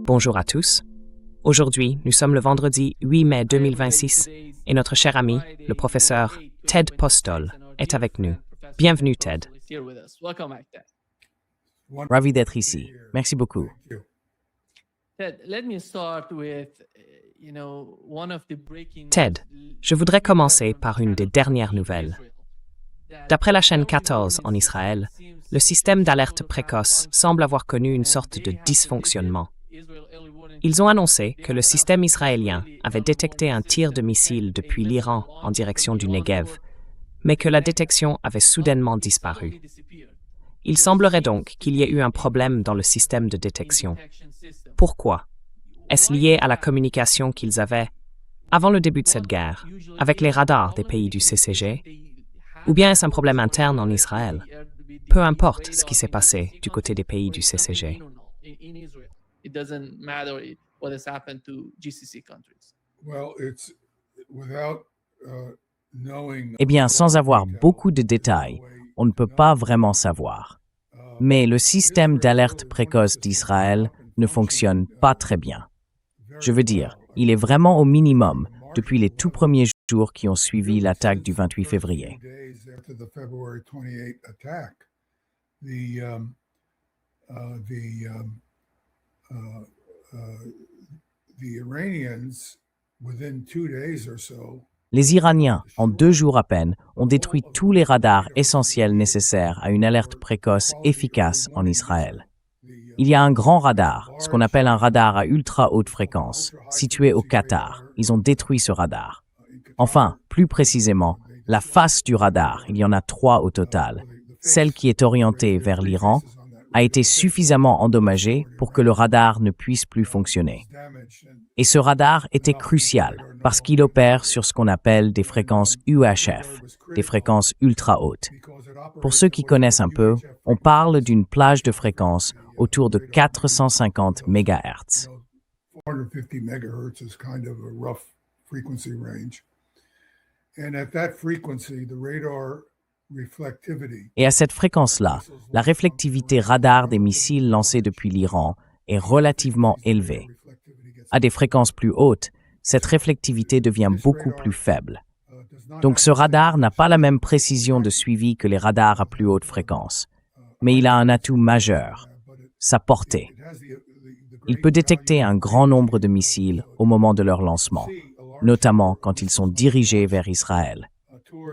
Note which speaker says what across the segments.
Speaker 1: Bonjour à tous. Aujourd'hui, nous sommes le vendredi 8 mai 2026 et notre cher ami, le professeur Ted Postol, est avec nous. Bienvenue, Ted.
Speaker 2: Ravi d'être ici. Merci beaucoup.
Speaker 1: Ted, je voudrais commencer par une des dernières nouvelles. D'après la chaîne 14 en Israël, le système d'alerte précoce semble avoir connu une sorte de dysfonctionnement. Ils ont annoncé que le système israélien avait détecté un tir de missile depuis l'Iran en direction du Negev, mais que la détection avait soudainement disparu. Il semblerait donc qu'il y ait eu un problème dans le système de détection. Pourquoi? Est-ce lié à la communication qu'ils avaient, avant le début de cette guerre, avec les radars des pays du CCG? Ou bien est-ce un problème interne en Israël? Peu importe ce qui s'est passé du côté des pays du CCG.
Speaker 2: Eh bien, sans avoir beaucoup de détails, on ne peut pas vraiment savoir. Mais le système d'alerte précoce d'Israël ne fonctionne pas très bien. Je veux dire, il est vraiment au minimum depuis les tout premiers jours qui ont suivi l'attaque du 28 février. Les Iraniens, en 2 jours à peine, ont détruit tous les radars essentiels nécessaires à une alerte précoce efficace en Israël. Il y a un grand radar, ce qu'on appelle un radar à ultra haute fréquence, situé au Qatar. Ils ont détruit ce radar. Enfin, plus précisément, la face du radar, il y en a 3 au total. Celle qui est orientée vers l'Iran a été suffisamment endommagée pour que le radar ne puisse plus fonctionner. Et ce radar était crucial parce qu'il opère sur ce qu'on appelle des fréquences UHF, des fréquences ultra hautes. Pour ceux qui connaissent un peu, on parle d'une plage de fréquences autour de 450 MHz. Et à cette fréquence-là, la réflectivité radar des missiles lancés depuis l'Iran est relativement élevée. À des fréquences plus hautes, cette réflectivité devient beaucoup plus faible. Donc ce radar n'a pas la même précision de suivi que les radars à plus haute fréquence. Mais il a un atout majeur, sa portée. Il peut détecter un grand nombre de missiles au moment de leur lancement, notamment quand ils sont dirigés vers Israël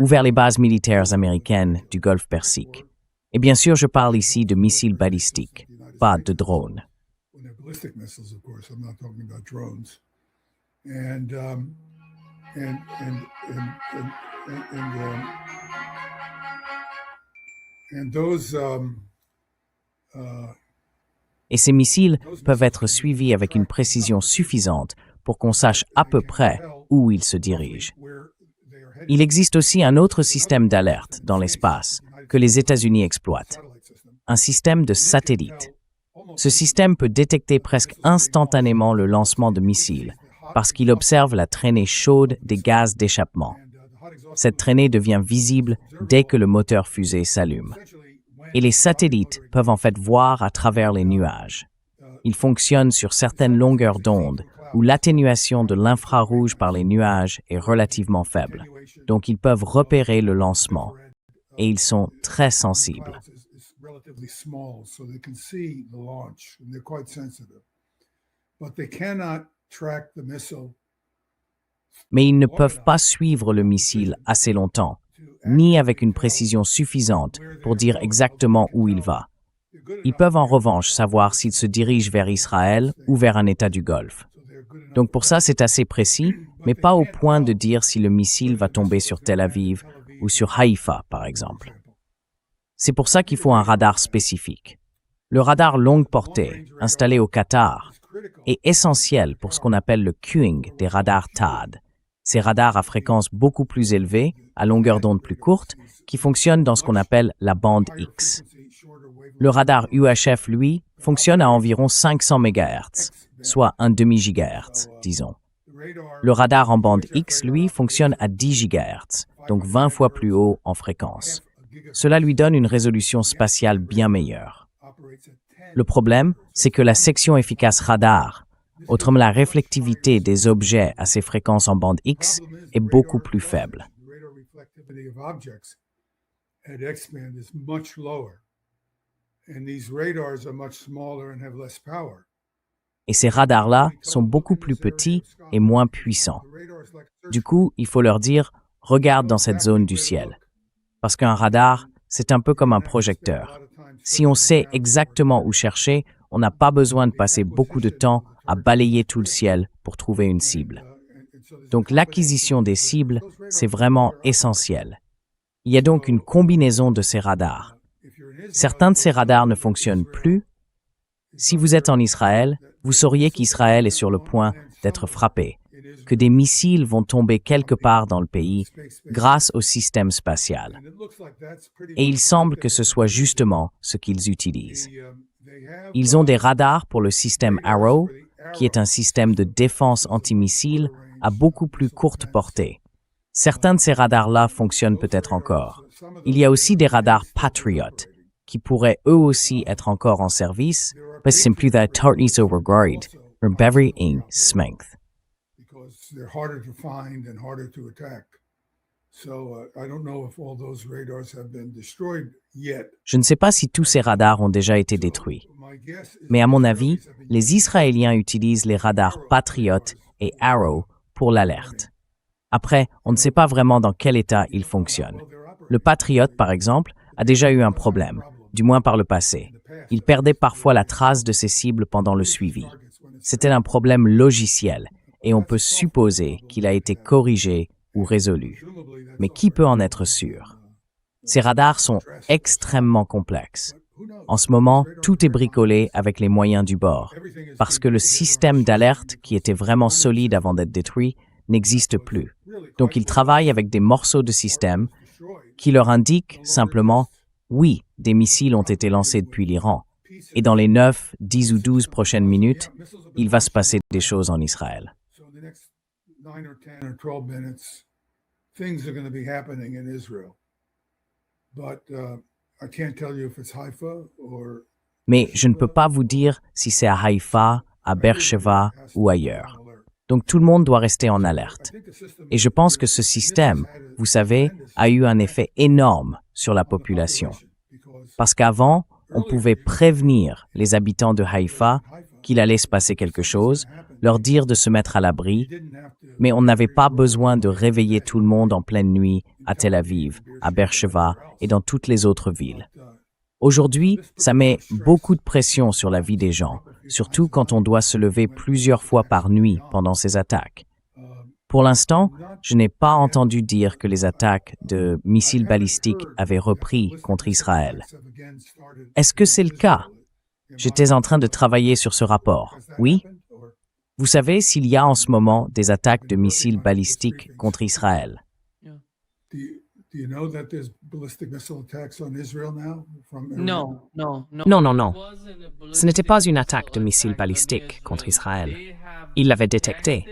Speaker 2: ou vers les bases militaires américaines du Golfe Persique. Et bien sûr, je parle ici de missiles balistiques, pas de drones. Et ces missiles peuvent être suivis avec une précision suffisante pour qu'on sache à peu près où ils se dirigent. Il existe aussi un autre système d'alerte dans l'espace que les États-Unis exploitent, un système de satellite. Ce système peut détecter presque instantanément le lancement de missiles parce qu'il observe la traînée chaude des gaz d'échappement. Cette traînée devient visible dès que le moteur fusée s'allume. Et les satellites peuvent en fait voir à travers les nuages. Ils fonctionnent sur certaines longueurs d'onde où l'atténuation de l'infrarouge par les nuages est relativement faible. Donc ils peuvent repérer le lancement. Et ils sont très sensibles. Mais ils ne peuvent pas suivre le missile assez longtemps, ni avec une précision suffisante pour dire exactement où il va. Ils peuvent en revanche savoir s'il se dirige vers Israël ou vers un État du Golfe. Donc pour ça, c'est assez précis, mais pas au point de dire si le missile va tomber sur Tel Aviv ou sur Haïfa, par exemple. C'est pour ça qu'il faut un radar spécifique. Le radar longue portée, installé au Qatar, est essentiel pour ce qu'on appelle le queuing des radars THAAD. Ces radars à fréquence beaucoup plus élevée, à longueur d'onde plus courte, qui fonctionnent dans ce qu'on appelle la bande X. Le radar UHF, lui, fonctionne à environ 500 MHz, soit un demi-gigahertz, disons. Le radar en bande X, lui, fonctionne à 10 GHz, donc 20 fois plus haut en fréquence. Cela lui donne une résolution spatiale bien meilleure. Le problème, c'est que la section efficace radar Autrement, la réflectivité des objets à ces fréquences en bande X est beaucoup plus faible.
Speaker 3: At X-band is much lower, and these radars are much smaller and have less power.
Speaker 2: Et ces radars-là sont beaucoup plus petits et moins puissants. Du coup, il faut leur dire « regarde dans cette zone du ciel ». Parce qu'un radar, c'est un peu comme un projecteur. Si on sait exactement où chercher, on n'a pas besoin de passer beaucoup de temps à balayer tout le ciel pour trouver une cible. Donc l'acquisition des cibles, c'est vraiment essentiel. Il y a donc une combinaison de ces radars. Certains de ces radars ne fonctionnent plus. Si vous êtes en Israël, vous sauriez qu'Israël est sur le point d'être frappé, que des missiles vont tomber quelque part dans le pays grâce au système spatial. Et il semble que ce soit justement ce qu'ils utilisent. Ils ont des radars pour le système Arrow, qui est un système de défense antimissile à beaucoup plus courte portée. Certains de ces radars-là fonctionnent peut-être encore. Il y a aussi des radars Patriot, qui pourraient eux aussi être encore en service, mais simplement that tartnis overguard, beverly ing smength.
Speaker 3: Because they're harder to find and harder to attack. So I don't know if all those radars have been destroyed yet.
Speaker 2: Je ne sais pas si tous ces radars ont déjà été détruits. Mais à mon avis, les Israéliens utilisent les radars Patriot et Arrow pour l'alerte. Après, on ne sait pas vraiment dans quel état ils fonctionnent. Le Patriot, par exemple, a déjà eu un problème, du moins par le passé. Il perdait parfois la trace de ses cibles pendant le suivi. C'était un problème logiciel, et on peut supposer qu'il a été corrigé ou résolu. Mais qui peut en être sûr? Ces radars sont extrêmement complexes. En ce moment, tout est bricolé avec les moyens du bord, parce que le système d'alerte, qui était vraiment solide avant d'être détruit, n'existe plus. Donc ils travaillent avec des morceaux de système qui leur indiquent simplement « oui, des missiles ont été lancés depuis l'Iran, et dans les 9, 10 ou 12 prochaines minutes, il va se passer des choses en Israël. » Mais je ne peux pas vous dire si c'est à Haïfa, à Beersheba ou ailleurs. Donc tout le monde doit rester en alerte. Et je pense que ce système, vous savez, a eu un effet énorme sur la population. Parce qu'avant, on pouvait prévenir les habitants de Haïfa qu'il allait se passer quelque chose, leur dire de se mettre à l'abri, mais on n'avait pas besoin de réveiller tout le monde en pleine nuit à Tel Aviv, à Beersheba et dans toutes les autres villes. Aujourd'hui, ça met beaucoup de pression sur la vie des gens, surtout quand on doit se lever plusieurs fois par nuit pendant ces attaques. Pour l'instant, je n'ai pas entendu dire que les attaques de missiles balistiques avaient repris contre Israël. Est-ce que c'est le cas? J'étais en train de travailler sur ce rapport. Oui? Vous savez s'il y a en ce moment des attaques de missiles balistiques contre Israël?
Speaker 1: Non, non, non. Ce n'était pas une attaque de missiles balistiques contre Israël. Ils l'avaient détecté,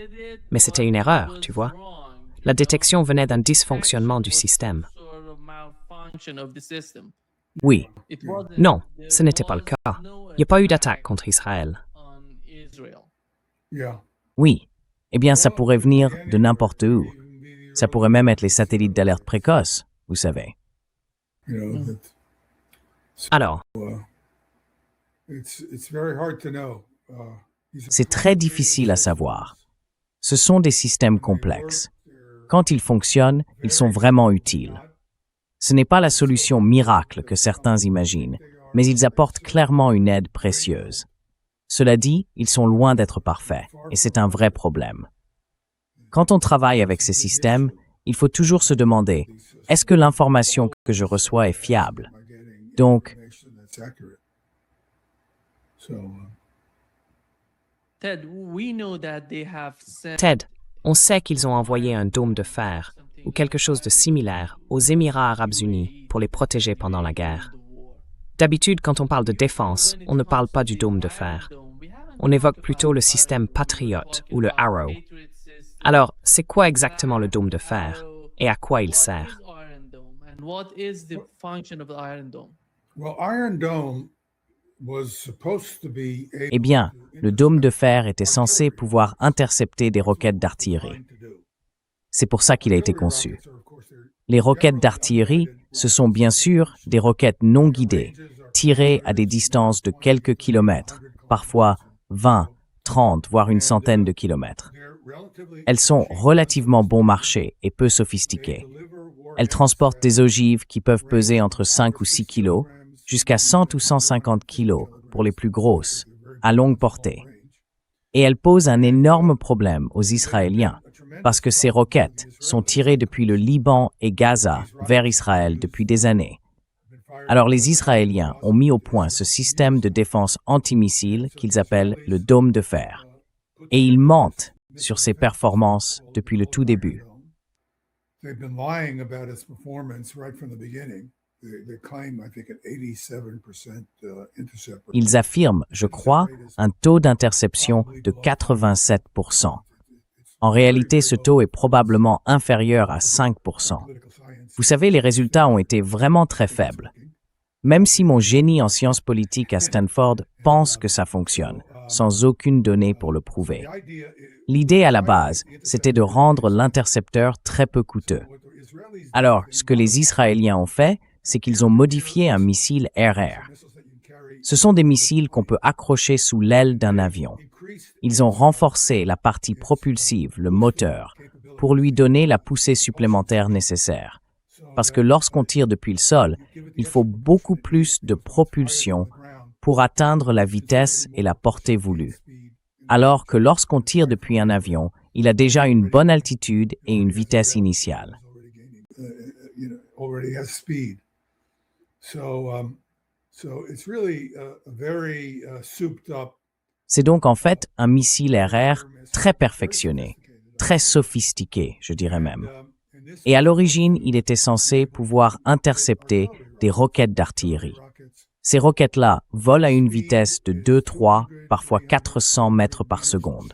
Speaker 1: mais c'était une erreur, tu vois. La détection venait d'un dysfonctionnement du système.
Speaker 2: Oui.
Speaker 1: Non, ce n'était pas le cas. Il n'y a pas eu d'attaque contre Israël.
Speaker 2: Oui. Eh bien, ça pourrait venir de n'importe où. Ça pourrait même être les satellites d'alerte précoce, vous savez.
Speaker 1: Alors,
Speaker 2: c'est très difficile à savoir. Ce sont des systèmes complexes. Quand ils fonctionnent, ils sont vraiment utiles. Ce n'est pas la solution miracle que certains imaginent, mais ils apportent clairement une aide précieuse. Cela dit, ils sont loin d'être parfaits, et c'est un vrai problème. Quand on travaille avec ces systèmes, il faut toujours se demander, est-ce que l'information que je reçois est fiable? Donc,
Speaker 1: Ted, on sait qu'ils ont envoyé un dôme de fer ou quelque chose de similaire aux Émirats arabes unis pour les protéger pendant la guerre. D'habitude, quand on parle de défense, on ne parle pas du dôme de fer. On évoque plutôt le système Patriot ou le Arrow. Alors, c'est quoi exactement le dôme de fer et à quoi il sert?
Speaker 3: Well, Iron Dome
Speaker 2: Eh bien, le dôme de fer était censé pouvoir intercepter des roquettes d'artillerie. C'est pour ça qu'il a été conçu. Les roquettes d'artillerie, ce sont bien sûr des roquettes non guidées, tirées à des distances de quelques kilomètres, parfois 20, 30, voire une centaine de kilomètres. Elles sont relativement bon marché et peu sophistiquées. Elles transportent des ogives qui peuvent peser entre 5 ou 6 kilos, jusqu'à 100 ou 150 kilos pour les plus grosses, à longue portée. Et elles posent un énorme problème aux Israéliens, parce que ces roquettes sont tirées depuis le Liban et Gaza vers Israël depuis des années. Alors les Israéliens ont mis au point ce système de défense antimissile qu'ils appellent le dôme de fer. Et ils mentent sur ses performances depuis le tout début. Ils affirment, je crois, un taux d'interception de 87%. En réalité, ce taux est probablement inférieur à 5%. Vous savez, les résultats ont été vraiment très faibles. Même si mon génie en sciences politiques à Stanford pense que ça fonctionne, sans aucune donnée pour le prouver. L'idée à la base, c'était de rendre l'intercepteur très peu coûteux. Alors, ce que les Israéliens ont fait, c'est qu'ils ont modifié un missile air-air. Ce sont des missiles qu'on peut accrocher sous l'aile d'un avion. Ils ont renforcé la partie propulsive, le moteur, pour lui donner la poussée supplémentaire nécessaire. Parce que lorsqu'on tire depuis le sol, il faut beaucoup plus de propulsion pour atteindre la vitesse et la portée voulue. Alors que lorsqu'on tire depuis un avion, il a déjà une bonne altitude et une vitesse initiale. C'est donc en fait un missile air-air très perfectionné, très sophistiqué, je dirais même. Et à l'origine, il était censé pouvoir intercepter des roquettes d'artillerie. Ces roquettes-là volent à une vitesse de 2, 3, parfois 400 mètres par seconde.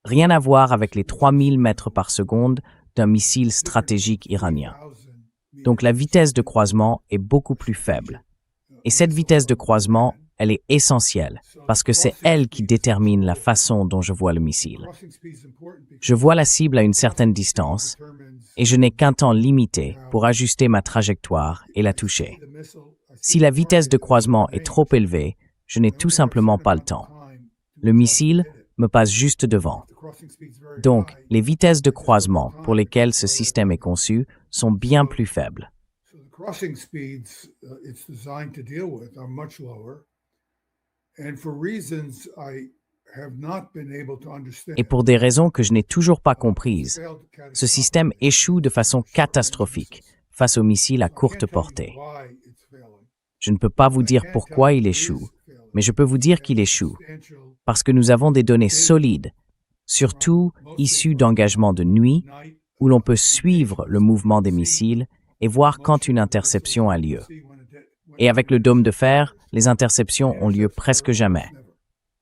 Speaker 2: Rien à voir avec les 3000 mètres par seconde d'un missile stratégique iranien. Donc la vitesse de croisement est beaucoup plus faible. Et cette vitesse de croisement, elle est essentielle, parce que c'est elle qui détermine la façon dont je vois le missile. Je vois la cible à une certaine distance, et je n'ai qu'un temps limité pour ajuster ma trajectoire et la toucher. Si la vitesse de croisement est trop élevée, je n'ai tout simplement pas le temps. Le missile me passe juste devant. Donc, les vitesses de croisement pour lesquelles ce système est conçu sont bien plus faibles. Et pour des raisons que je n'ai toujours pas comprises, ce système échoue de façon catastrophique face aux missiles à courte portée. Je ne peux pas vous dire pourquoi il échoue, mais je peux vous dire qu'il échoue, parce que nous avons des données solides, surtout issues d'engagements de nuit, où l'on peut suivre le mouvement des missiles et voir quand une interception a lieu. Et avec le dôme de fer, les interceptions ont lieu presque jamais.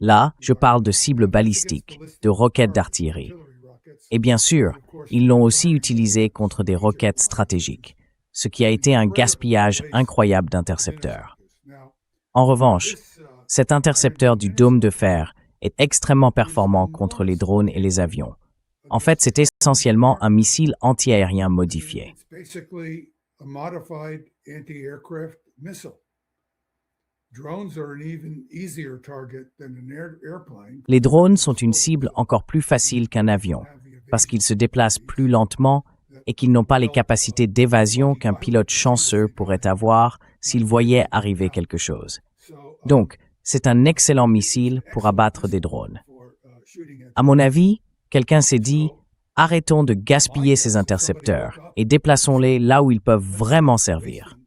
Speaker 2: Là, je parle de cibles balistiques, de roquettes d'artillerie. Et bien sûr, ils l'ont aussi utilisé contre des roquettes stratégiques, ce qui a été un gaspillage incroyable d'intercepteurs. En revanche, cet intercepteur du dôme de fer est extrêmement performant contre les drones et les avions. En fait, c'est essentiellement un missile anti-aérien modifié. Les drones sont une cible encore plus facile qu'un avion, parce qu'ils se déplacent plus lentement et qu'ils n'ont pas les capacités d'évasion qu'un pilote chanceux pourrait avoir s'il voyait arriver quelque chose. Donc, c'est un excellent missile pour abattre des drones. À mon avis, quelqu'un s'est dit « Arrêtons de gaspiller ces intercepteurs et déplaçons-les là où ils peuvent vraiment servir. »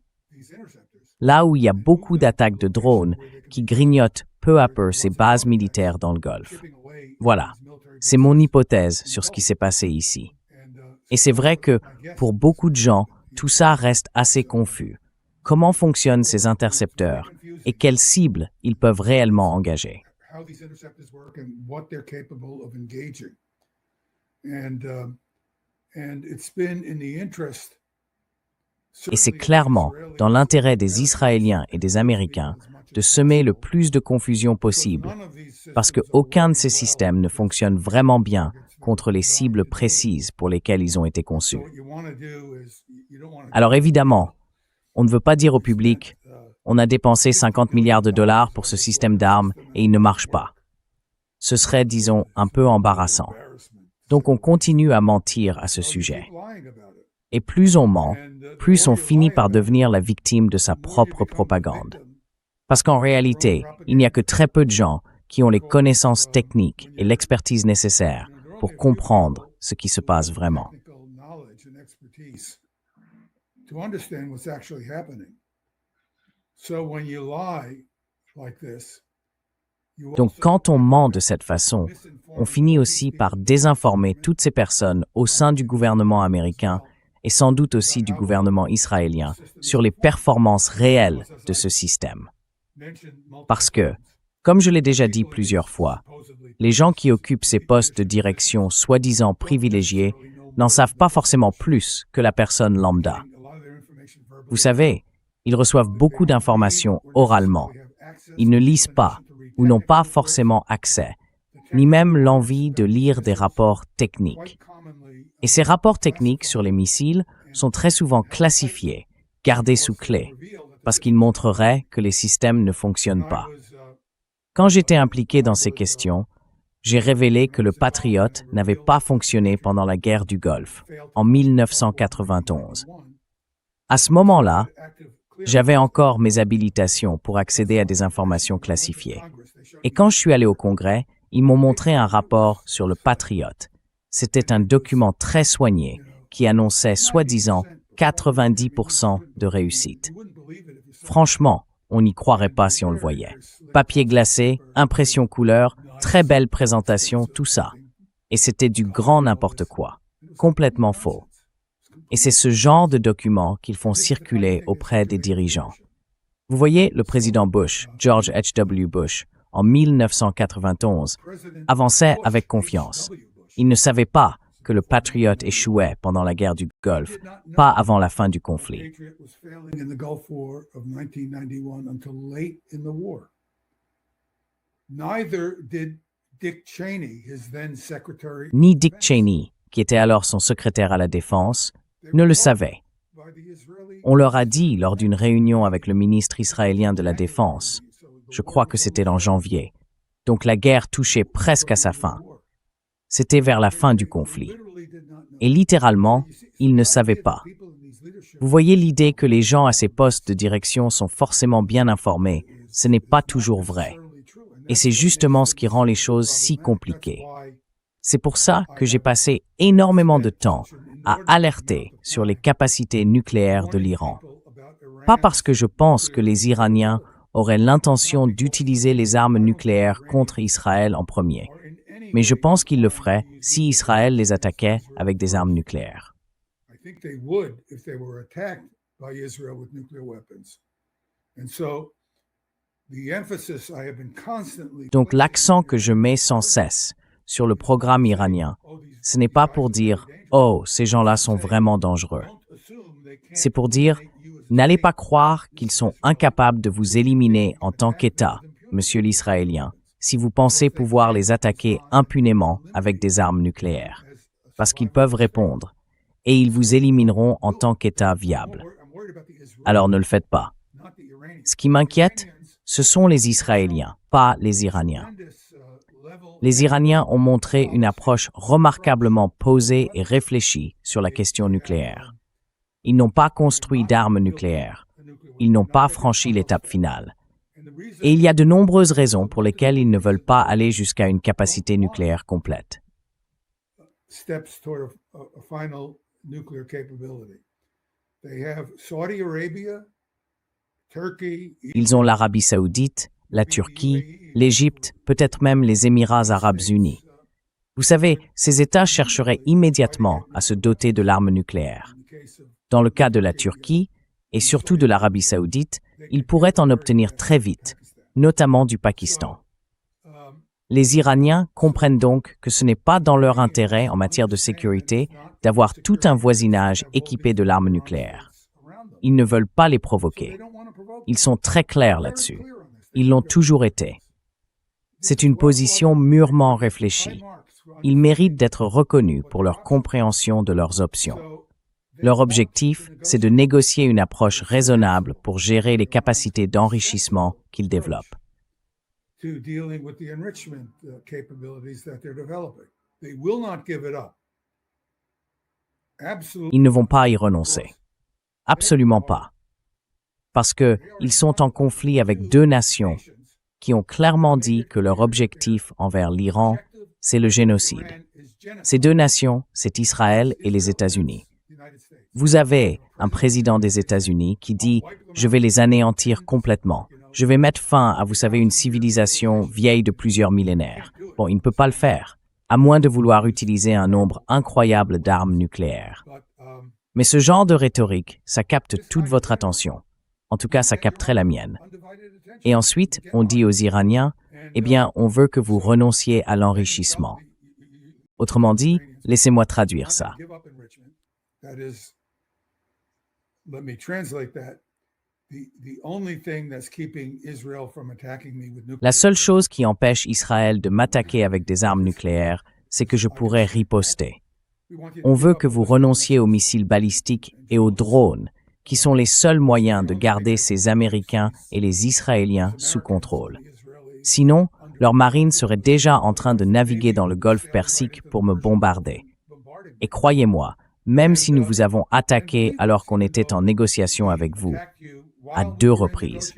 Speaker 2: Là où il y a beaucoup d'attaques de drones qui grignotent peu à peu ces bases militaires dans le Golfe. Voilà, c'est mon hypothèse sur ce qui s'est passé ici. Et c'est vrai que, pour beaucoup de gens, tout ça reste assez confus. Comment fonctionnent ces intercepteurs et quelles cibles ils peuvent réellement engager? Et c'est clairement dans l'intérêt des Israéliens et des Américains de semer le plus de confusion possible, parce qu'aucun de ces systèmes ne fonctionne vraiment bien contre les cibles précises pour lesquelles ils ont été conçus. Alors évidemment, on ne veut pas dire au public « on a dépensé 50 milliards de dollars pour ce système d'armes et il ne marche pas ». Ce serait, disons, un peu embarrassant. Donc on continue à mentir à ce sujet. Et plus on ment, plus on finit par devenir la victime de sa propre propagande. Parce qu'en réalité, il n'y a que très peu de gens qui ont les connaissances techniques et l'expertise nécessaires pour comprendre ce qui se passe vraiment. Donc quand on ment de cette façon, on finit aussi par désinformer toutes ces personnes au sein du gouvernement américain et sans doute aussi du gouvernement israélien sur les performances réelles de ce système. Parce que, comme je l'ai déjà dit plusieurs fois, les gens qui occupent ces postes de direction soi-disant privilégiés n'en savent pas forcément plus que la personne lambda. Vous savez, ils reçoivent beaucoup d'informations oralement. Ils ne lisent pas ou n'ont pas forcément accès, ni même l'envie de lire des rapports techniques. Et ces rapports techniques sur les missiles sont très souvent classifiés, gardés sous clé, parce qu'ils montreraient que les systèmes ne fonctionnent pas. Quand j'étais impliqué dans ces questions, j'ai révélé que le Patriot n'avait pas fonctionné pendant la guerre du Golfe, en 1991. À ce moment-là, j'avais encore mes habilitations pour accéder à des informations classifiées. Et quand je suis allé au Congrès, ils m'ont montré un rapport sur le Patriot. C'était un document très soigné qui annonçait soi-disant 90% de réussite. Franchement, on n'y croirait pas si on le voyait. Papier glacé, impression couleur, très belle présentation, tout ça. Et c'était du grand n'importe quoi. Complètement faux. Et c'est ce genre de documents qu'ils font circuler auprès des dirigeants. Vous voyez, le président Bush, George H.W. Bush, en 1991, avançait avec confiance. Il ne savait pas que le Patriot échouait pendant la guerre du Golfe, pas avant la fin du conflit. Ni Dick Cheney, qui était alors son secrétaire à la Défense, ne le savait. On leur a dit lors d'une réunion avec le ministre israélien de la Défense, je crois que c'était en janvier, donc la guerre touchait presque à sa fin. C'était vers la fin du conflit. Et littéralement, ils ne savaient pas. Vous voyez l'idée que les gens à ces postes de direction sont forcément bien informés, ce n'est pas toujours vrai. Et c'est justement ce qui rend les choses si compliquées. C'est pour ça que j'ai passé énormément de temps à alerter sur les capacités nucléaires de l'Iran. Pas parce que je pense que les Iraniens auraient l'intention d'utiliser les armes nucléaires contre Israël en premier, mais je pense qu'ils le feraient si Israël les attaquait avec des armes nucléaires. Donc l'accent que je mets sans cesse sur le programme iranien, ce n'est pas pour dire « Oh, ces gens-là sont vraiment dangereux ». C'est pour dire « N'allez pas croire qu'ils sont incapables de vous éliminer en tant qu'État, monsieur l'Israélien, si vous pensez pouvoir les attaquer impunément avec des armes nucléaires. Parce qu'ils peuvent répondre, et ils vous élimineront en tant qu'État viable. Alors ne le faites pas. Ce qui m'inquiète, ce sont les Israéliens, pas les Iraniens. Les Iraniens ont montré une approche remarquablement posée et réfléchie sur la question nucléaire. Ils n'ont pas construit d'armes nucléaires. Ils n'ont pas franchi l'étape finale. Et il y a de nombreuses raisons pour lesquelles ils ne veulent pas aller jusqu'à une capacité nucléaire complète. Ils ont l'Arabie saoudite, la Turquie, l'Égypte, peut-être même les Émirats arabes unis. Vous savez, ces États chercheraient immédiatement à se doter de l'arme nucléaire. Dans le cas de la Turquie, et surtout de l'Arabie saoudite, ils pourraient en obtenir très vite, notamment du Pakistan. Les Iraniens comprennent donc que ce n'est pas dans leur intérêt en matière de sécurité d'avoir tout un voisinage équipé de l'arme nucléaire. Ils ne veulent pas les provoquer. Ils sont très clairs là-dessus. Ils l'ont toujours été. C'est une position mûrement réfléchie. Ils méritent d'être reconnus pour leur compréhension de leurs options. Leur objectif, c'est de négocier une approche raisonnable pour gérer les capacités d'enrichissement qu'ils développent.
Speaker 3: To dealing with the enrichment capabilities that they're developing. They will not give it up. Absolutely.
Speaker 2: Ils ne vont pas y renoncer. Absolument pas. Parce qu'ils sont en conflit avec deux nations qui ont clairement dit que leur objectif envers l'Iran, c'est le génocide. Ces deux nations, c'est Israël et les États-Unis. Vous avez un président des États-Unis qui dit « Je vais les anéantir complètement. Je vais mettre fin à, vous savez, une civilisation vieille de plusieurs millénaires. » Bon, il ne peut pas le faire, à moins de vouloir utiliser un nombre incroyable d'armes nucléaires. Mais ce genre de rhétorique, ça capte toute votre attention. En tout cas, ça capterait la mienne. Et ensuite, on dit aux Iraniens, « Eh bien, on veut que vous renonciez à l'enrichissement. » Autrement dit, laissez-moi traduire ça. La seule chose qui empêche Israël de m'attaquer avec des armes nucléaires, c'est que je pourrais riposter. On veut que vous renonciez aux missiles balistiques et aux drones, qui sont les seuls moyens de garder ces Américains et les Israéliens sous contrôle. Sinon, leurs marines seraient déjà en train de naviguer dans le golfe Persique pour me bombarder. Et croyez-moi, même si nous vous avons attaqué alors qu'on était en négociation avec vous, à 2 reprises.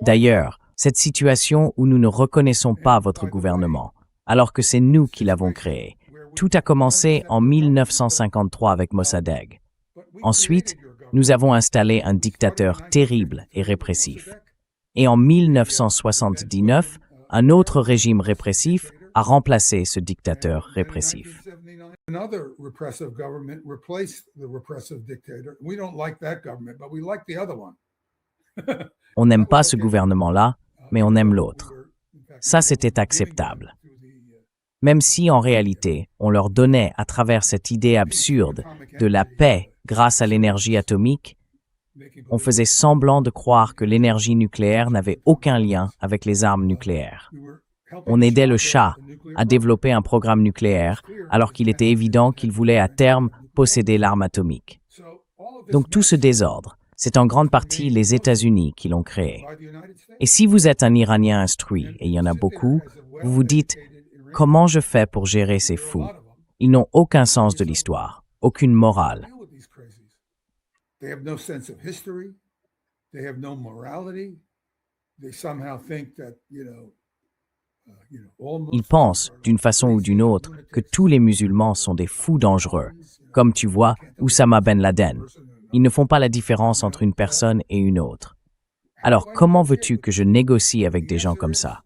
Speaker 2: D'ailleurs, cette situation où nous ne reconnaissons pas votre gouvernement, alors que c'est nous qui l'avons créé, tout a commencé en 1953 avec Mossadegh. Ensuite, nous avons installé un dictateur terrible et répressif. Et en 1979, un autre régime répressif a remplacé ce dictateur répressif.
Speaker 3: Another repressive government replaced the repressive dictator. We don't like that government, but we like the other one.
Speaker 2: On n'aime pas ce gouvernement-là, mais on aime l'autre. Ça, c'était acceptable. Même si, en réalité, on leur donnait, à travers cette idée absurde de la paix grâce à l'énergie atomique, on faisait semblant de croire que l'énergie nucléaire n'avait aucun lien avec les armes nucléaires. On aidait le Shah à développer un programme nucléaire, alors qu'il était évident qu'il voulait à terme posséder l'arme atomique. Donc tout ce désordre, c'est en grande partie les États-Unis qui l'ont créé. Et si vous êtes un Iranien instruit, et il y en a beaucoup, vous vous dites « Comment je fais pour gérer ces fous ?» Ils n'ont aucun sens de l'histoire, aucune morale. Ils pensent, d'une façon ou d'une autre, que tous les musulmans sont des fous dangereux, comme tu vois, Oussama Ben Laden. Ils ne font pas la différence entre une personne et une autre. Alors, comment veux-tu que je négocie avec des gens comme ça?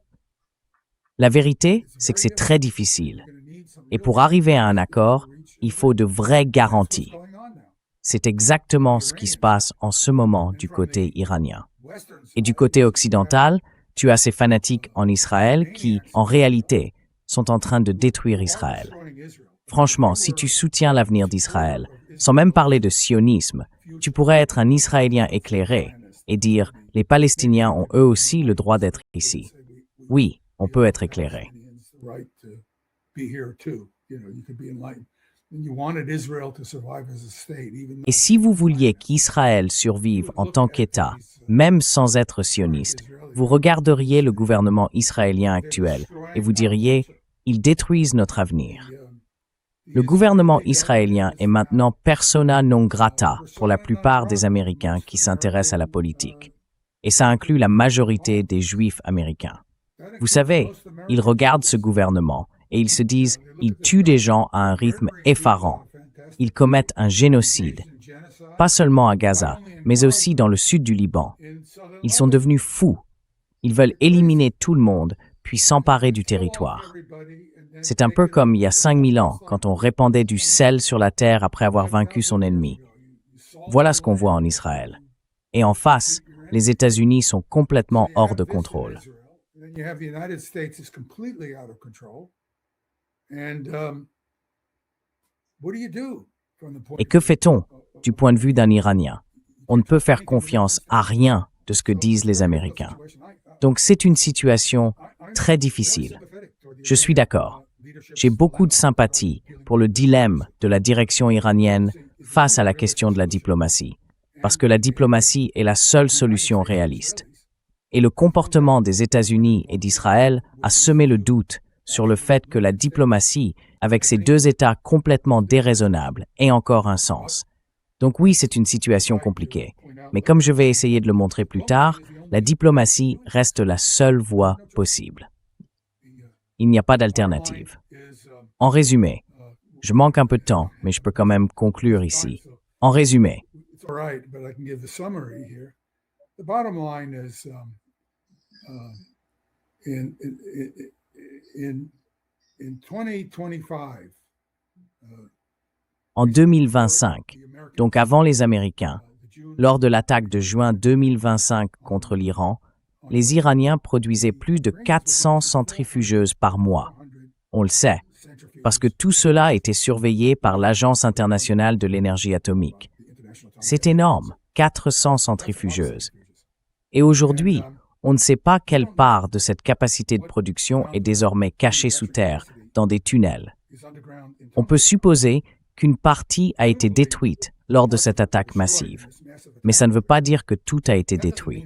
Speaker 2: La vérité, c'est que c'est très difficile. Et pour arriver à un accord, il faut de vraies garanties. C'est exactement ce qui se passe en ce moment du côté iranien. Et du côté occidental, tu as ces fanatiques en Israël qui, en réalité, sont en train de détruire Israël. Franchement, si tu soutiens l'avenir d'Israël, sans même parler de sionisme, tu pourrais être un Israélien éclairé et dire « Les Palestiniens ont eux aussi le droit d'être ici ». Oui, on peut être éclairé. Et si vous vouliez qu'Israël survive en tant qu'État, même sans être sioniste, vous regarderiez le gouvernement israélien actuel et vous diriez « Ils détruisent notre avenir ». Le gouvernement israélien est maintenant persona non grata pour la plupart des Américains qui s'intéressent à la politique. Et ça inclut la majorité des Juifs américains. Vous savez, ils regardent ce gouvernement et ils se disent « Ils tuent des gens à un rythme effarant. Ils commettent un génocide, pas seulement à Gaza, mais aussi dans le sud du Liban. Ils sont devenus fous. Ils veulent éliminer tout le monde, puis s'emparer du territoire. » C'est un peu comme il y a 5000 ans, quand on répandait du sel sur la terre après avoir vaincu son ennemi. Voilà ce qu'on voit en Israël. Et en face, les États-Unis sont complètement hors de contrôle. Et que fait-on du point de vue d'un Iranien? On ne peut faire confiance à rien de ce que disent les Américains. Donc c'est une situation très difficile. Je suis d'accord. J'ai beaucoup de sympathie pour le dilemme de la direction iranienne face à la question de la diplomatie, parce que la diplomatie est la seule solution réaliste. Et le comportement des États-Unis et d'Israël a semé le doute sur le fait que la diplomatie, avec ces deux États complètement déraisonnables, ait encore un sens. Donc oui, c'est une situation compliquée. Mais comme je vais essayer de le montrer plus tard, la diplomatie reste la seule voie possible. Il n'y a pas d'alternative. En résumé, je manque un peu de temps, mais je peux quand même conclure ici. En résumé,
Speaker 3: the bottom line is in 2025,
Speaker 2: en 2025, donc avant les Américains, lors de l'attaque de juin 2025 contre l'Iran, les Iraniens produisaient plus de 400 centrifugeuses par mois. On le sait, parce que tout cela était surveillé par l'Agence internationale de l'énergie atomique. C'est énorme, 400 centrifugeuses. Et aujourd'hui, on ne sait pas quelle part de cette capacité de production est désormais cachée sous terre, dans des tunnels. On peut supposer qu'une partie a été détruite lors de cette attaque massive, mais ça ne veut pas dire que tout a été détruit.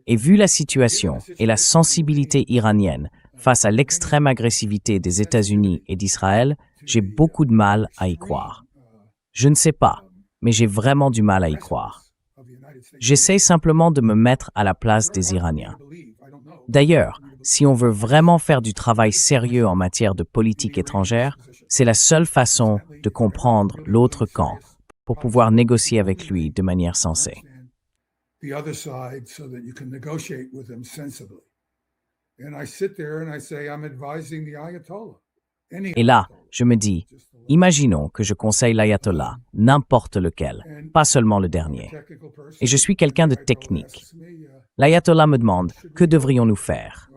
Speaker 2: Et vu la situation et la sensibilité iranienne face à l'extrême agressivité des États-Unis et d'Israël, j'ai beaucoup de mal à y croire. Je ne sais pas, mais j'ai vraiment du mal à y croire. J'essaie simplement de me mettre à la place des Iraniens. D'ailleurs, si on veut vraiment faire du travail sérieux en matière de politique étrangère, c'est la seule façon de comprendre l'autre camp pour pouvoir négocier avec lui de manière sensée. Et là, je me dis, imaginons que je conseille l'ayatollah, n'importe lequel, pas seulement le dernier. Et je suis quelqu'un de technique. L'ayatollah me demande, que devrions-nous faire?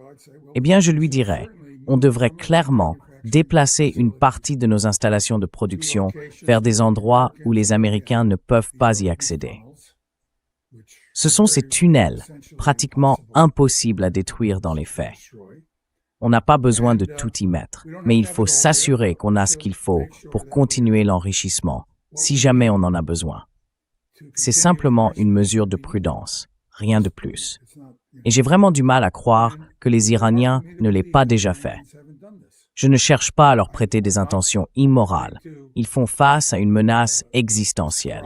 Speaker 2: Eh bien, je lui dirais, on devrait clairement déplacer une partie de nos installations de production vers des endroits où les Américains ne peuvent pas y accéder. Ce sont ces tunnels, pratiquement impossibles à détruire dans les faits. On n'a pas besoin de tout y mettre, mais il faut s'assurer qu'on a ce qu'il faut pour continuer l'enrichissement, si jamais on en a besoin. C'est simplement une mesure de prudence, rien de plus. Et j'ai vraiment du mal à croire que les Iraniens ne l'aient pas déjà fait. Je ne cherche pas à leur prêter des intentions immorales. Ils font face à une menace existentielle.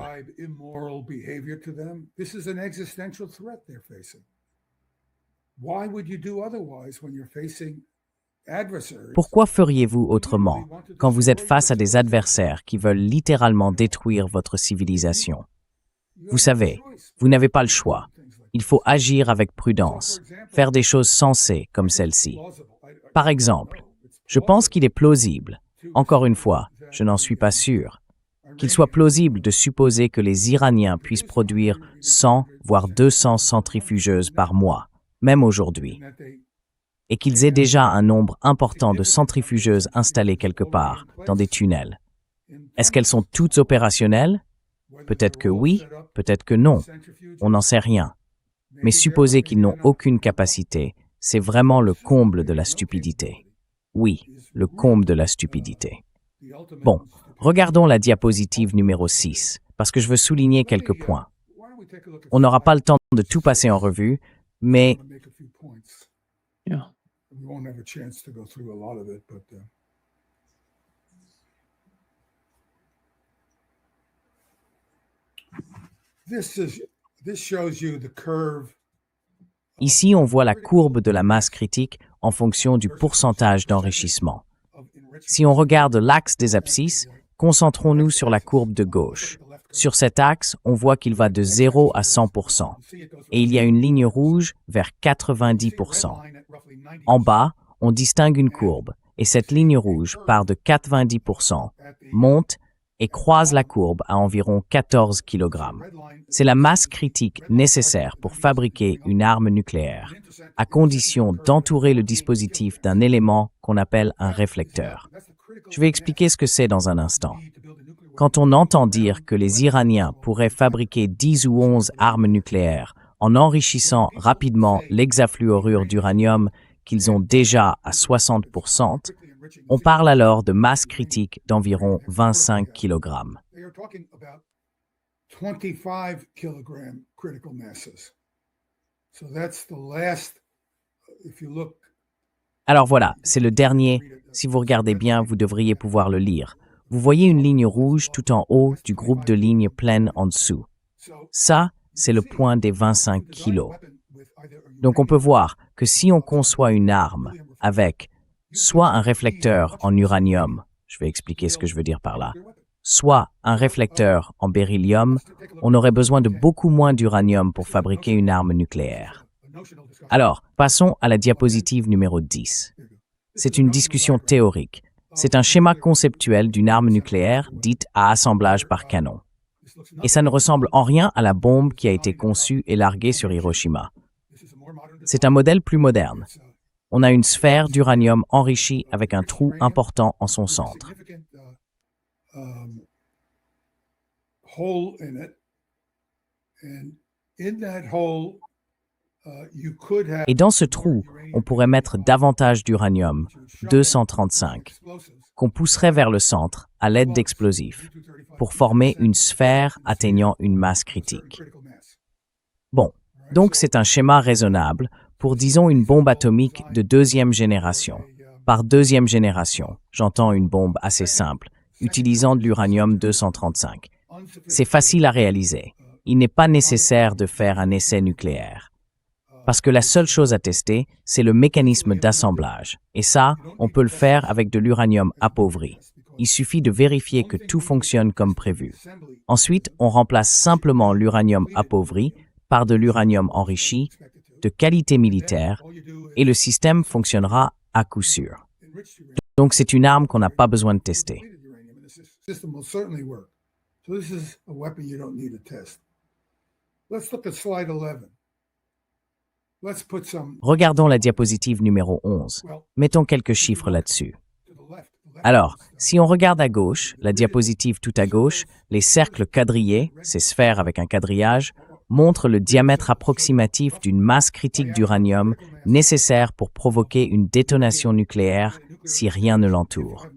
Speaker 2: Pourquoi feriez-vous autrement quand vous êtes face à des adversaires qui veulent littéralement détruire votre civilisation? Vous savez, vous n'avez pas le choix. Il faut agir avec prudence, faire des choses sensées comme celle-ci. Par exemple, je pense qu'il est plausible, encore une fois, je n'en suis pas sûr, qu'il soit plausible de supposer que les Iraniens puissent produire 100 voire 200 centrifugeuses par mois, même aujourd'hui, et qu'ils aient déjà un nombre important de centrifugeuses installées quelque part, dans des tunnels. Est-ce qu'elles sont toutes opérationnelles? Peut-être que oui, peut-être que non, on n'en sait rien. Mais supposer qu'ils n'ont aucune capacité, c'est vraiment le comble de la stupidité. Oui, le comble de la stupidité. Bon, regardons la diapositive numéro 6, parce que je veux souligner quelques points. On n'aura pas le temps de tout passer en revue, mais ici, on voit la courbe de la masse critique en fonction du pourcentage d'enrichissement. Si on regarde l'axe des abscisses, concentrons-nous sur la courbe de gauche. Sur cet axe, on voit qu'il va de 0 à 100%, et il y a une ligne rouge vers 90%. En bas, on distingue une courbe, et cette ligne rouge part de 90%, monte et croise la courbe à environ 14 kg. C'est la masse critique nécessaire pour fabriquer une arme nucléaire, à condition d'entourer le dispositif d'un élément qu'on appelle un réflecteur. Je vais expliquer ce que c'est dans un instant. Quand on entend dire que les Iraniens pourraient fabriquer 10 ou 11 armes nucléaires en enrichissant rapidement l'hexafluorure d'uranium qu'ils ont déjà à 60%, on parle alors de masse critique d'environ 25 kg.
Speaker 3: They are talking about 25 kilogram critical masses. So that's the last, if you look.
Speaker 2: Alors voilà, c'est le dernier. Si vous regardez bien, vous devriez pouvoir le lire. Vous voyez une ligne rouge tout en haut du groupe de lignes pleines en dessous. Ça, c'est le point des 25 kilos. Donc on peut voir que si on conçoit une arme avec soit un réflecteur en uranium, je vais expliquer ce que je veux dire par là, soit un réflecteur en beryllium, on aurait besoin de beaucoup moins d'uranium pour fabriquer une arme nucléaire. Alors, passons à la diapositive numéro 10. C'est une discussion théorique. C'est un schéma conceptuel d'une arme nucléaire dite à assemblage par canon. Et ça ne ressemble en rien à la bombe qui a été conçue et larguée sur Hiroshima. C'est un modèle plus moderne. On a une sphère d'uranium enrichie avec un trou important en son centre. Et dans ce trou, on pourrait mettre davantage d'uranium, 235, qu'on pousserait vers le centre à l'aide d'explosifs, pour former une sphère atteignant une masse critique. Bon, donc c'est un schéma raisonnable pour, disons, une bombe atomique de deuxième génération. Par deuxième génération, j'entends une bombe assez simple, utilisant de l'uranium-235. C'est facile à réaliser. Il n'est pas nécessaire de faire un essai nucléaire. Parce que la seule chose à tester, c'est le mécanisme d'assemblage. Et ça, on peut le faire avec de l'uranium appauvri. Il suffit de vérifier que tout fonctionne comme prévu. Ensuite, on remplace simplement l'uranium appauvri par de l'uranium enrichi, de qualité militaire, et le système fonctionnera à coup sûr. Donc c'est une arme qu'on n'a pas besoin de tester. Regardons la diapositive numéro 11. Mettons quelques chiffres là-dessus. Alors, si on regarde à gauche, la diapositive tout à gauche, les cercles quadrillés, ces sphères avec un quadrillage, montrent le diamètre approximatif d'une masse critique d'uranium nécessaire pour provoquer une détonation nucléaire si rien ne l'entoure.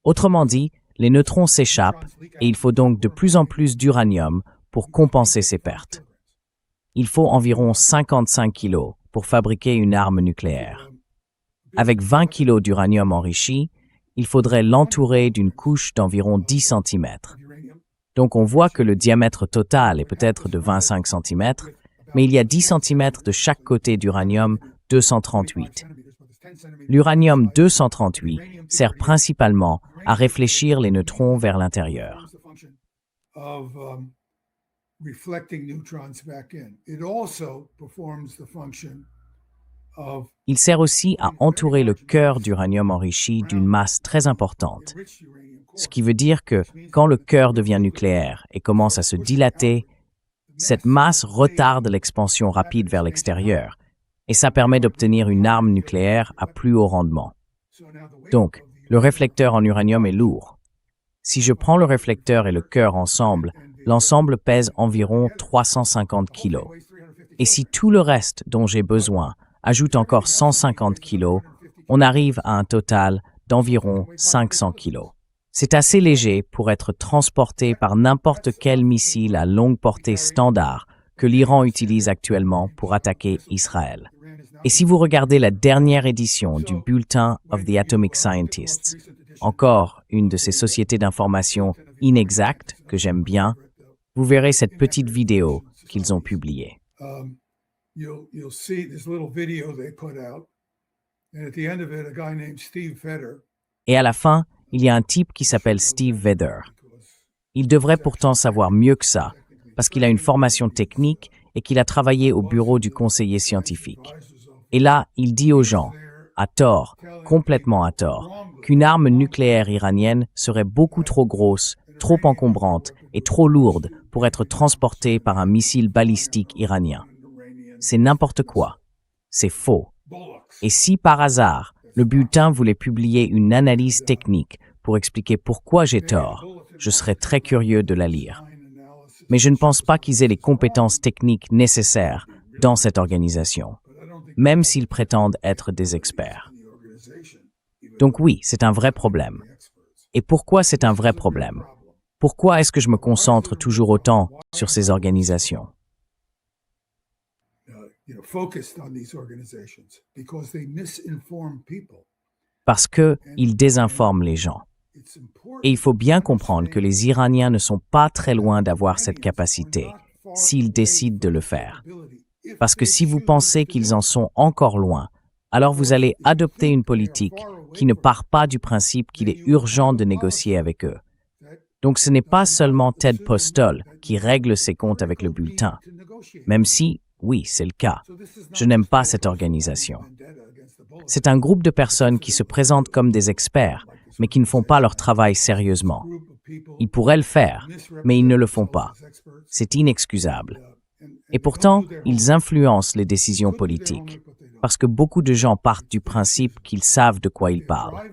Speaker 2: Autrement dit, les neutrons s'échappent et il faut donc de plus en plus d'uranium pour compenser ces pertes. Il faut environ 55 kg pour fabriquer une arme nucléaire. Avec 20 kg d'uranium enrichi, il faudrait l'entourer d'une couche d'environ 10 cm. Donc on voit que le diamètre total est peut-être de 25 cm, mais il y a 10 cm de chaque côté d'uranium-238. L'uranium-238 sert principalement à réfléchir les neutrons vers l'intérieur. Il sert aussi à entourer le cœur d'uranium enrichi d'une masse très importante, ce qui veut dire que quand le cœur devient nucléaire et commence à se dilater, cette masse retarde l'expansion rapide vers l'extérieur et ça permet d'obtenir une arme nucléaire à plus haut rendement. Donc, le réflecteur en uranium est lourd. Si je prends le réflecteur et le cœur ensemble, l'ensemble pèse environ 350 kg. Et si tout le reste dont j'ai besoin ajoute encore 150 kg, on arrive à un total d'environ 500 kg. C'est assez léger pour être transporté par n'importe quel missile à longue portée standard que l'Iran utilise actuellement pour attaquer Israël. Et si vous regardez la dernière édition du Bulletin of the Atomic Scientists, encore une de ces sociétés d'information inexactes que j'aime bien, vous verrez cette petite vidéo qu'ils ont publiée. Et à la fin, il y a un type qui s'appelle Steve Vedder. Il devrait pourtant savoir mieux que ça, parce qu'il a une formation technique et qu'il a travaillé au bureau du conseiller scientifique. Et là, il dit aux gens, à tort, complètement à tort, qu'une arme nucléaire iranienne serait beaucoup trop grosse, trop encombrante et trop lourde pour être transportée par un missile balistique iranien. C'est n'importe quoi. C'est faux. Et si par hasard, le bulletin voulait publier une analyse technique pour expliquer pourquoi j'ai tort, je serais très curieux de la lire. mais je ne pense pas qu'ils aient les compétences techniques nécessaires dans cette organisation, même s'ils prétendent être des experts. Donc oui, c'est un vrai problème. Et pourquoi c'est un vrai problème? Pourquoi est-ce que je me concentre toujours autant sur ces organisations? Parce qu'ils désinforment les gens. Et il faut bien comprendre que les Iraniens ne sont pas très loin d'avoir cette capacité, s'ils décident de le faire. Parce que si vous pensez qu'ils en sont encore loin, alors vous allez adopter une politique qui ne part pas du principe qu'il est urgent de négocier avec eux. Donc ce n'est pas seulement Ted Postol qui règle ses comptes avec le bulletin, même si, oui, c'est le cas. Je n'aime pas cette organisation. C'est un groupe de personnes qui se présentent comme des experts, mais qui ne font pas leur travail sérieusement. Ils pourraient le faire, mais ils ne le font pas. C'est inexcusable. Et pourtant, ils influencent les décisions politiques, parce que beaucoup de gens partent du principe qu'ils savent de quoi ils parlent.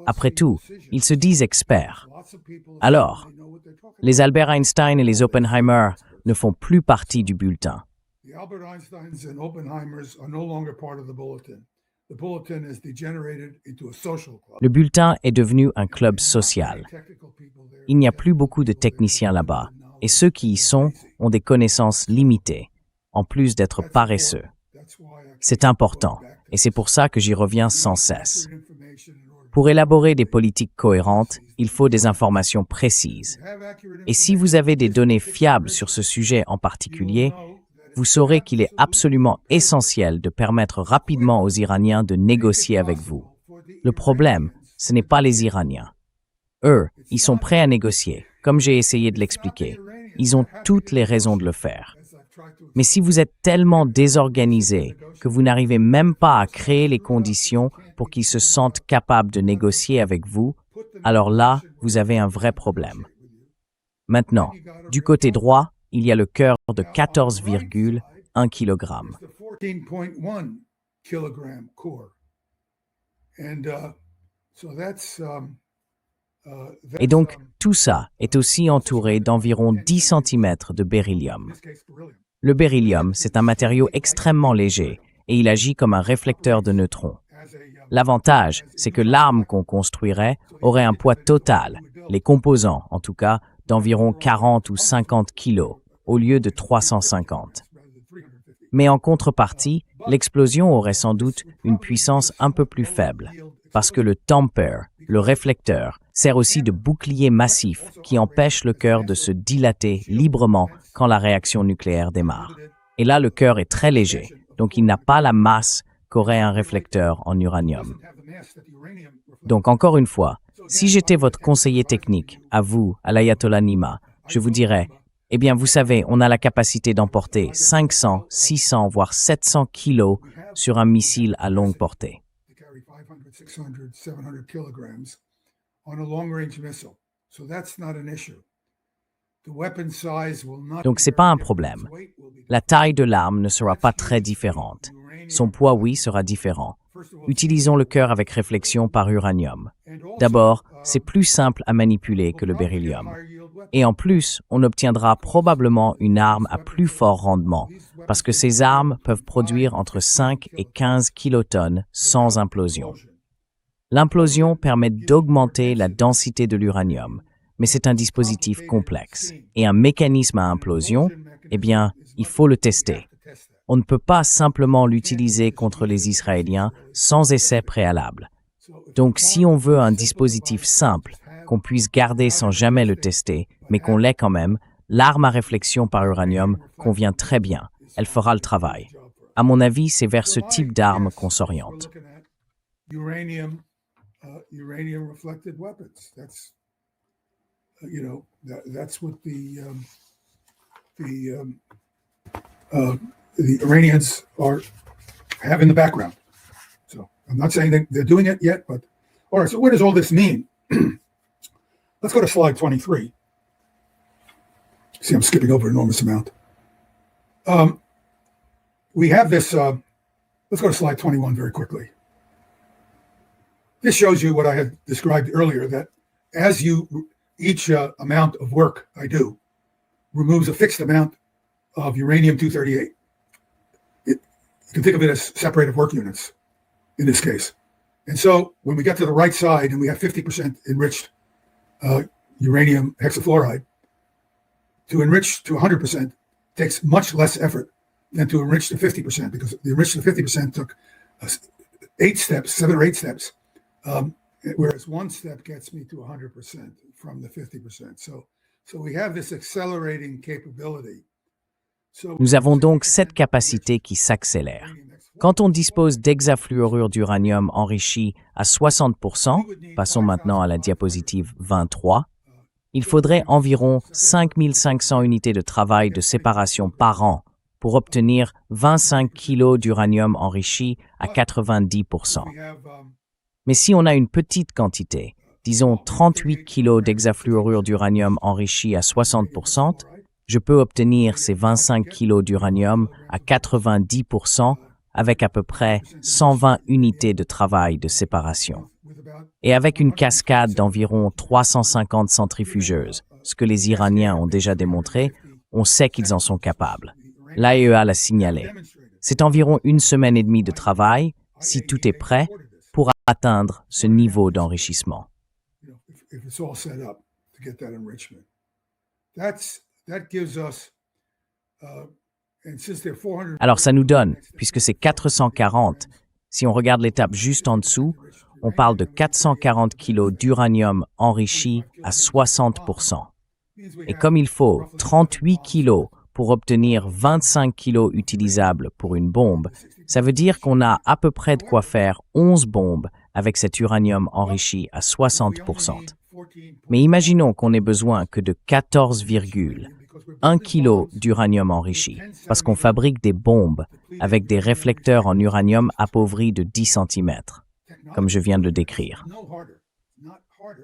Speaker 2: Après tout, ils se disent experts. Alors, les Albert Einstein et les Oppenheimer ne font plus partie du bulletin. Le bulletin est devenu un club social. Il n'y a plus beaucoup de techniciens là-bas, et ceux qui y sont ont des connaissances limitées, en plus d'être paresseux. C'est important, et c'est pour ça que j'y reviens sans cesse. Pour élaborer des politiques cohérentes, il faut des informations précises. Et si vous avez des données fiables sur ce sujet en particulier, vous saurez qu'il est absolument essentiel de permettre rapidement aux Iraniens de négocier avec vous. Le problème, ce n'est pas les Iraniens. Eux, ils sont prêts à négocier, comme j'ai essayé de l'expliquer. Ils ont toutes les raisons de le faire. Mais si vous êtes tellement désorganisé que vous n'arrivez même pas à créer les conditions pour qu'ils se sentent capables de négocier avec vous, alors là, vous avez un vrai problème. Maintenant, du côté droit, il y a le cœur de 14,1 kg. Et donc, tout ça est aussi entouré d'environ 10 cm de beryllium. Le beryllium, c'est un matériau extrêmement léger et il agit comme un réflecteur de neutrons. L'avantage, c'est que l'arme qu'on construirait aurait un poids total, les composants en tout cas, d'environ 40 ou 50 kilos, au lieu de 350. Mais en contrepartie, l'explosion aurait sans doute une puissance un peu plus faible, parce que le tamper, le réflecteur, sert aussi de bouclier massif qui empêche le cœur de se dilater librement quand la réaction nucléaire démarre. Et là, le cœur est très léger, donc il n'a pas la masse qu'aurait un réflecteur en uranium. Donc encore une fois, si j'étais votre conseiller technique, à vous, à l'Ayatollah Nima, je vous dirais, eh bien vous savez, on a la capacité d'emporter 500, 600, voire 700 kilos sur un missile à longue portée. Donc c'est pas un problème. La taille de l'arme ne sera pas très différente. Son poids, oui, sera différent. Utilisons le cœur avec réflexion par uranium. D'abord, c'est plus simple à manipuler que le beryllium. Et en plus, on obtiendra probablement une arme à plus fort rendement, parce que ces armes peuvent produire entre 5 et 15 kilotonnes sans implosion. L'implosion permet d'augmenter la densité de l'uranium, mais c'est un dispositif complexe. Et un mécanisme à implosion, eh bien, il faut le tester. On ne peut pas simplement l'utiliser contre les Israéliens sans essai préalable. Donc si on veut un dispositif simple, qu'on puisse garder sans jamais le tester, mais qu'on l'ait quand même, l'arme à réflexion par uranium convient très bien. Elle fera le travail. À mon avis, c'est vers ce type d'arme qu'on s'oriente.
Speaker 3: The Iranians have in the background. So I'm not saying that they're doing it yet, but all right, so what does all this mean? Let's go to slide 23. See, I'm skipping over an enormous amount. We have this, let's go to slide 21 very quickly. This shows you what I had described earlier, that as each amount of work I do, removes a fixed amount of uranium-238. You can think of it as separative work units in this case. And so when we get to the right side and we have 50% enriched uranium hexafluoride, to enrich to 100% takes much less effort than to enrich to 50%, because the enrich to 50% took 7 or 8 steps, whereas one step gets me to 100% from the 50%. So we have this accelerating capability.
Speaker 2: Nous avons donc cette capacité qui s'accélère. Quand on dispose d'hexafluorure d'uranium enrichi à 60%, passons maintenant à la diapositive 23, il faudrait environ 5500 unités de travail de séparation par an pour obtenir 25 kg d'uranium enrichi à 90%. Mais si on a une petite quantité, disons 38 kg d'hexafluorure d'uranium enrichi à 60%, je peux obtenir ces 25 kg d'uranium à 90% avec à peu près 120 unités de travail de séparation. Et avec une cascade d'environ 350 centrifugeuses, ce que les Iraniens ont déjà démontré, on sait qu'ils en sont capables. L'AEA l'a signalé. C'est environ 1 semaine et demie de travail, si tout est prêt, pour atteindre ce niveau d'enrichissement. Alors ça nous donne, puisque c'est 440, si on regarde l'étape juste en dessous, on parle de 440 kg d'uranium enrichi à 60%. Et comme il faut 38 kg pour obtenir 25 kg utilisables pour une bombe, ça veut dire qu'on a à peu près de quoi faire 11 bombes avec cet uranium enrichi à 60%. Mais imaginons qu'on ait besoin que de 14,1 kg d'uranium enrichi, parce qu'on fabrique des bombes avec des réflecteurs en uranium appauvri de 10 cm, comme je viens de le décrire.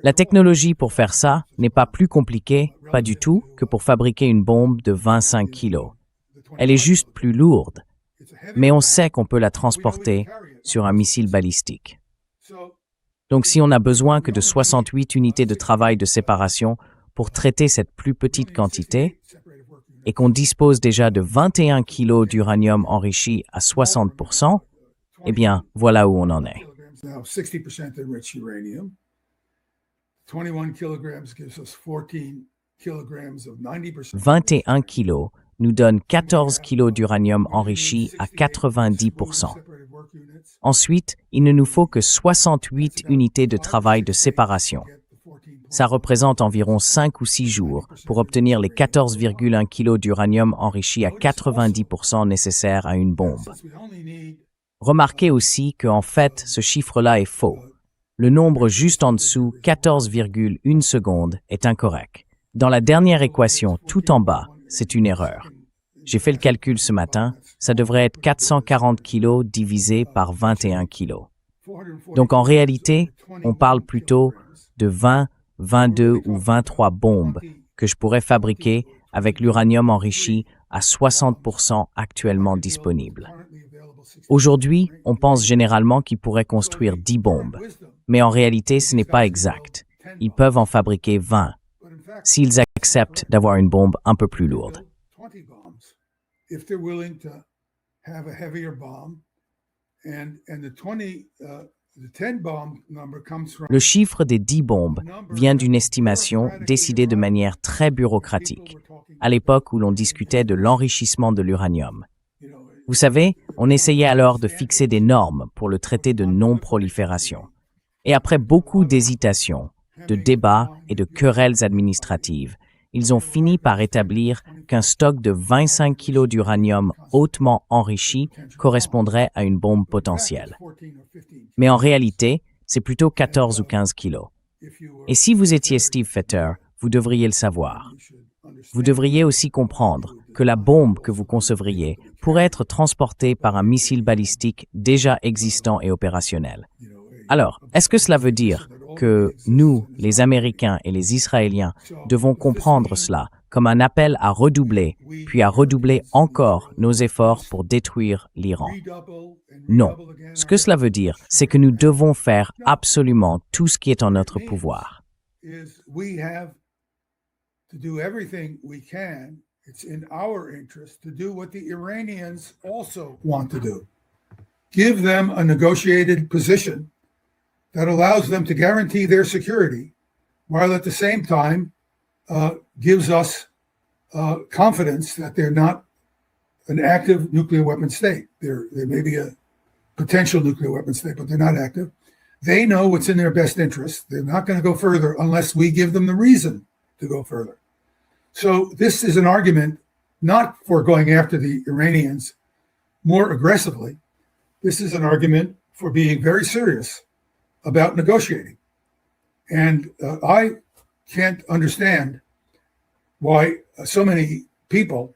Speaker 2: La technologie pour faire ça n'est pas plus compliquée, pas du tout, que pour fabriquer une bombe de 25 kg. Elle est juste plus lourde, mais on sait qu'on peut la transporter sur un missile balistique. Donc si on n'a besoin que de 68 unités de travail de séparation pour traiter cette plus petite quantité, et qu'on dispose déjà de 21 kg d'uranium enrichi à 60%, eh bien, voilà où on en est. 21 kg nous donne 14 kg d'uranium enrichi à 90%. Ensuite, il ne nous faut que 68 unités de travail de séparation. Ça représente environ 5 ou 6 jours pour obtenir les 14,1 kg d'uranium enrichi à 90% nécessaires à une bombe. Remarquez aussi qu'en fait, ce chiffre-là est faux. Le nombre juste en dessous, 14,1 secondes, est incorrect. Dans la dernière équation, tout en bas, c'est une erreur. J'ai fait le calcul ce matin, ça devrait être 440 kg divisé par 21 kg. Donc en réalité, on parle plutôt de 20, 22 ou 23 bombes que je pourrais fabriquer avec l'uranium enrichi à 60% actuellement disponible. Aujourd'hui, on pense généralement qu'ils pourraient construire 10 bombes, mais en réalité, ce n'est pas exact. Ils peuvent en fabriquer 20, s'ils acceptent d'avoir une bombe un peu plus lourde. Le chiffre des 10 bombes vient d'une estimation décidée de manière très bureaucratique, à l'époque où l'on discutait de l'enrichissement de l'uranium. Vous savez, on essayait alors de fixer des normes pour le traité de non-prolifération. Et après beaucoup d'hésitations, de débats et de querelles administratives, ils ont fini par établir qu'un stock de 25 kg d'uranium hautement enrichi correspondrait à une bombe potentielle. Mais en réalité, c'est plutôt 14 ou 15 kg. Et si vous étiez Steve Fetter, vous devriez le savoir. Vous devriez aussi comprendre que la bombe que vous concevriez pourrait être transportée par un missile balistique déjà existant et opérationnel. Alors, est-ce que cela veut dire que nous, les Américains et les Israéliens, devons comprendre cela comme un appel à redoubler, puis à redoubler encore nos efforts pour détruire l'Iran? Non. Ce que cela veut dire, c'est que nous devons faire absolument tout ce qui est en notre pouvoir.
Speaker 3: to do everything we can. It's in our interest to do what the Iranians also want to do. Give them a negotiated position that allows them to guarantee their security, while at the same time gives us confidence that they're not an active nuclear weapon state. They may be a potential nuclear weapon state, but they're not active. They know what's in their best interest. They're not going to go further unless we give them the reason to go further. So this is an argument not for going after the Iranians more aggressively. This is an argument for being very serious about negotiating. And I can't understand why so many people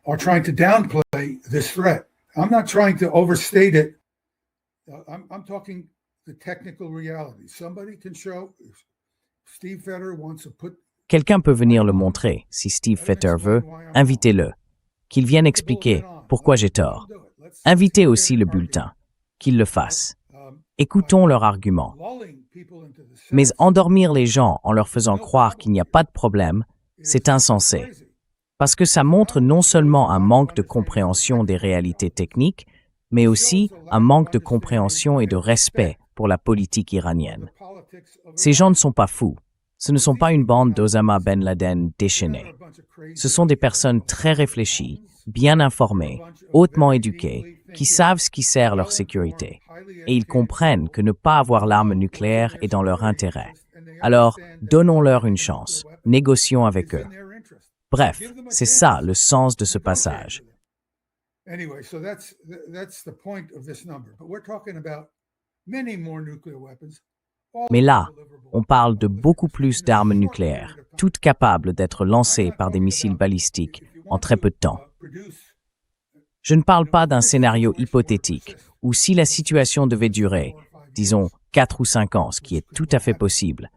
Speaker 3: are trying to downplay this threat. I'm not trying to overstate it. I'm talking the technical reality. Somebody can show, if Steve Fetter wants to put.
Speaker 2: Quelqu'un peut venir le montrer, si Steve Fetter veut, invitez-le. Qu'il vienne expliquer pourquoi j'ai tort. Invitez aussi le bulletin. Qu'il le fasse. Écoutons leurs arguments. Mais endormir les gens en leur faisant croire qu'il n'y a pas de problème, c'est insensé. Parce que ça montre non seulement un manque de compréhension des réalités techniques, mais aussi un manque de compréhension et de respect pour la politique iranienne. Ces gens ne sont pas fous. Ce ne sont pas une bande d'Osama Ben Laden déchaînés. Ce sont des personnes très réfléchies, bien informées, hautement éduquées, qui savent ce qui sert leur sécurité. Et ils comprennent que ne pas avoir l'arme nucléaire est dans leur intérêt. Alors, donnons-leur une chance. Négocions avec eux. Bref, c'est ça le sens de ce passage.
Speaker 3: Anyway, so that's the point of this number. But we're talking about many more nuclear weapons.
Speaker 2: Mais là, on parle de beaucoup plus d'armes nucléaires, toutes capables d'être lancées par des missiles balistiques en très peu de temps. Je ne parle pas d'un scénario hypothétique où si la situation devait durer, disons 4 ou 5 ans, ce qui est tout à fait possible,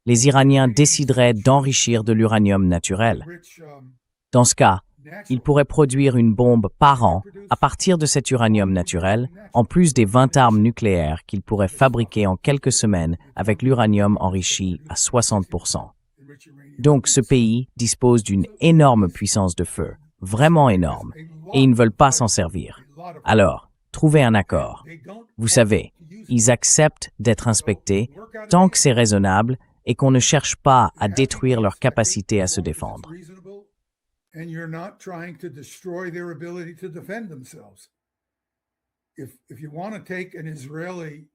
Speaker 2: les Iraniens décideraient d'enrichir de l'uranium naturel. Dans ce cas, ils pourraient produire une bombe par an à partir de cet uranium naturel, en plus des 20 armes nucléaires qu'ils pourraient fabriquer en quelques semaines avec l'uranium enrichi à 60%. Donc ce pays dispose d'une énorme puissance de feu, vraiment énorme, et ils ne veulent pas s'en servir. Alors, trouvez un accord. Vous savez, ils acceptent d'être inspectés tant que c'est raisonnable et qu'on ne cherche pas à détruire leur capacité à se défendre.
Speaker 3: And you're not trying to destroy their ability to defend themselves. If you want to take an Israeli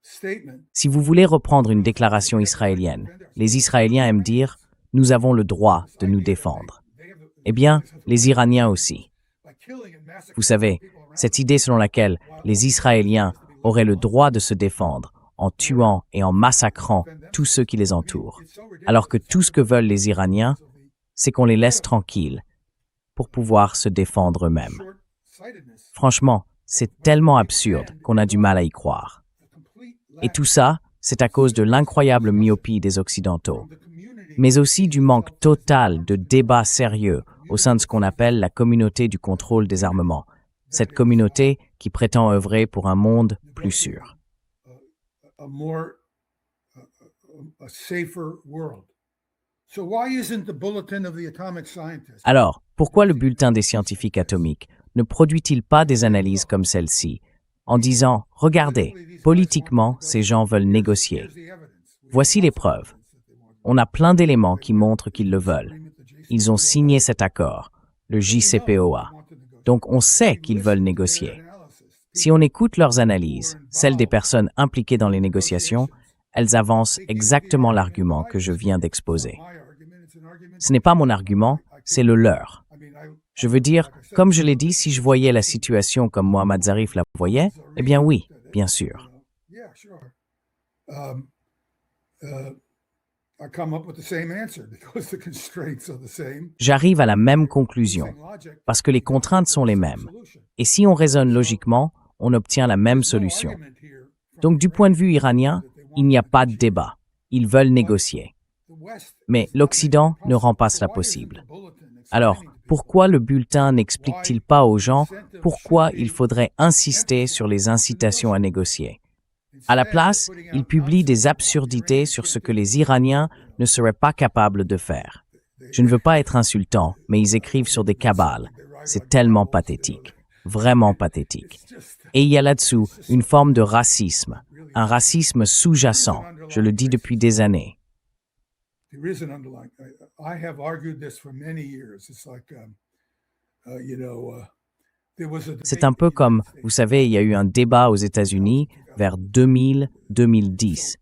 Speaker 3: statement.
Speaker 2: Si vous voulez reprendre une déclaration israélienne, les Israéliens aiment dire « Nous avons le droit de nous défendre ». Eh bien, les Iraniens aussi. Vous savez, cette idée selon laquelle les Israéliens auraient le droit de se défendre en tuant et en massacrant tous ceux qui les entourent, alors que tout ce que veulent les Iraniens, c'est qu'on les laisse tranquilles pour pouvoir se défendre eux-mêmes. Franchement, c'est tellement absurde qu'on a du mal à y croire. Et tout ça, c'est à cause de l'incroyable myopie des Occidentaux, mais aussi du manque total de débat sérieux au sein de ce qu'on appelle la communauté du contrôle des armements, cette communauté qui prétend œuvrer pour un monde plus sûr. Alors, pourquoi le bulletin des scientifiques atomiques ne produit-il pas des analyses comme celle-ci, en disant « Regardez, politiquement, ces gens veulent négocier. Voici les preuves. On a plein d'éléments qui montrent qu'ils le veulent. Ils ont signé cet accord, le JCPOA. Donc on sait qu'ils veulent négocier. Si on écoute leurs analyses, celles des personnes impliquées dans les négociations, elles avancent exactement l'argument que je viens d'exposer. Ce n'est pas mon argument, c'est le leur. Je veux dire, comme je l'ai dit, si je voyais la situation comme Mohammad Zarif la voyait, eh bien oui, bien sûr. J'arrive à la même conclusion, parce que les contraintes sont les mêmes. Et si on raisonne logiquement, on obtient la même solution. Donc du point de vue iranien, il n'y a pas de débat. Ils veulent négocier. Mais l'Occident ne rend pas cela possible. Alors, pourquoi le bulletin n'explique-t-il pas aux gens pourquoi il faudrait insister sur les incitations à négocier? À la place, ils publient des absurdités sur ce que les Iraniens ne seraient pas capables de faire. Je ne veux pas être insultant, mais ils écrivent sur des cabales. C'est tellement pathétique, vraiment pathétique. Et il y a là-dessous une forme de racisme, un racisme sous-jacent, je le dis depuis des années.
Speaker 3: There is an underlying. I have argued this for many years. It's like, there was a
Speaker 2: C'est un peu comme, vous savez, il y a eu un débat aux États-Unis vers 2000-2010.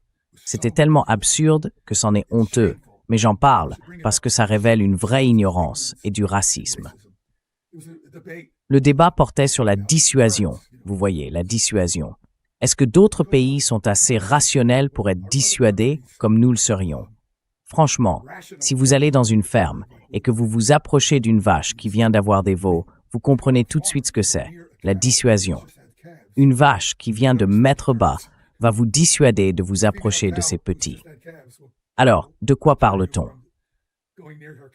Speaker 2: C'était tellement absurde que c'en est honteux, mais j'en parle parce que ça révèle une vraie ignorance et du racisme. Le débat portait sur la dissuasion, vous voyez, la dissuasion. Est-ce que d'autres pays sont assez rationnels pour être dissuadés comme nous le serions? Franchement, si vous allez dans une ferme et que vous vous approchez d'une vache qui vient d'avoir des veaux, vous comprenez tout de suite ce que c'est, la dissuasion. Une vache qui vient de mettre bas va vous dissuader de vous approcher de ses petits. Alors, de quoi parle-t-on?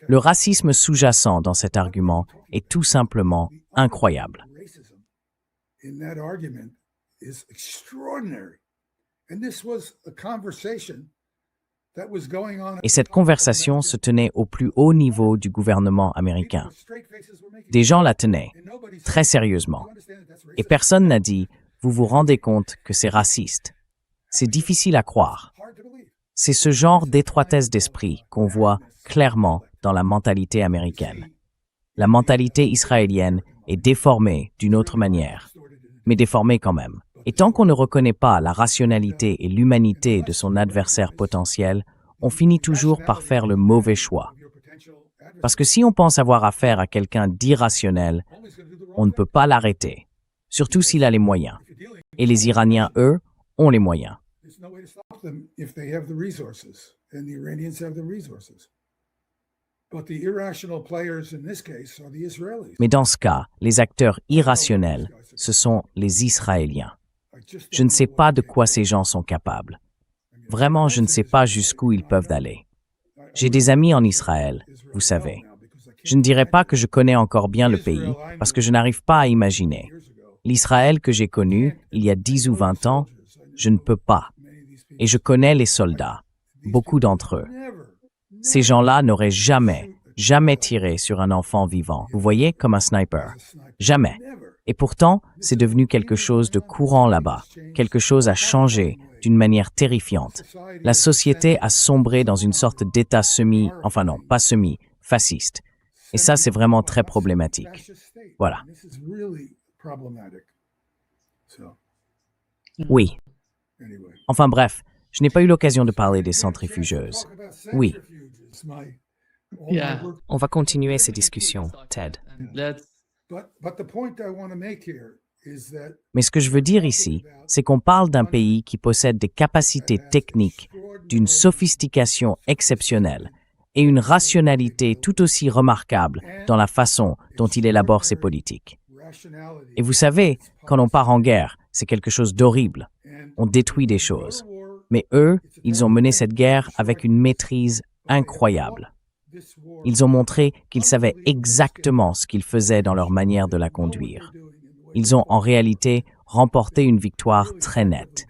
Speaker 2: Le racisme sous-jacent dans cet argument est tout simplement incroyable.
Speaker 3: In that argument is extraordinary. And this was a conversation that was going on.
Speaker 2: Et cette conversation se tenait au plus haut niveau du gouvernement américain. Des gens la tenaient, très sérieusement. Et personne n'a dit, vous vous rendez compte que c'est raciste. C'est difficile à croire. C'est ce genre d'étroitesse d'esprit qu'on voit clairement dans la mentalité américaine. La mentalité israélienne est déformée d'une autre manière, mais déformée quand même. Et tant qu'on ne reconnaît pas la rationalité et l'humanité de son adversaire potentiel, on finit toujours par faire le mauvais choix. Parce que si on pense avoir affaire à quelqu'un d'irrationnel, on ne peut pas l'arrêter, surtout s'il a les moyens. Et les Iraniens, eux, ont les moyens.
Speaker 3: There's no way to stop them if they have the resources, and the Iranians have the resources. But the irrational players in this case are the Israelis.
Speaker 2: Mais dans ce cas, les acteurs irrationnels, ce sont les Israéliens. Je ne sais pas de quoi ces gens sont capables. Vraiment, je ne sais pas jusqu'où ils peuvent aller. J'ai des amis en Israël, vous savez. Je ne dirais pas que je connais encore bien le pays, parce que je n'arrive pas à imaginer. L'Israël que j'ai connu, il y a 10 ou 20 ans, je ne peux pas. Et je connais les soldats, beaucoup d'entre eux. Ces gens-là n'auraient jamais tiré sur un enfant vivant, vous voyez, comme un sniper. Jamais. Et pourtant, c'est devenu quelque chose de courant là-bas. Quelque chose a changé d'une manière terrifiante. La société a sombré dans une sorte d'état fasciste. Et ça, c'est vraiment très problématique. Voilà. Oui. Enfin bref, je n'ai pas eu l'occasion de parler des centrifugeuses. Oui.
Speaker 4: Yeah.
Speaker 1: On va continuer ces discussions, Ted.
Speaker 3: But the point I want to make here is that
Speaker 2: Mais ce que je veux dire ici, c'est qu'on parle d'un pays qui possède des capacités techniques, d'une sophistication exceptionnelle et une rationalité tout aussi remarquable dans la façon dont il élabore ses politiques. Et vous savez, quand on part en guerre, c'est quelque chose d'horrible. On détruit des choses. Mais eux, ils ont mené cette guerre avec une maîtrise incroyable. Ils ont montré qu'ils savaient exactement ce qu'ils faisaient dans leur manière de la conduire. Ils ont en réalité remporté une victoire très nette.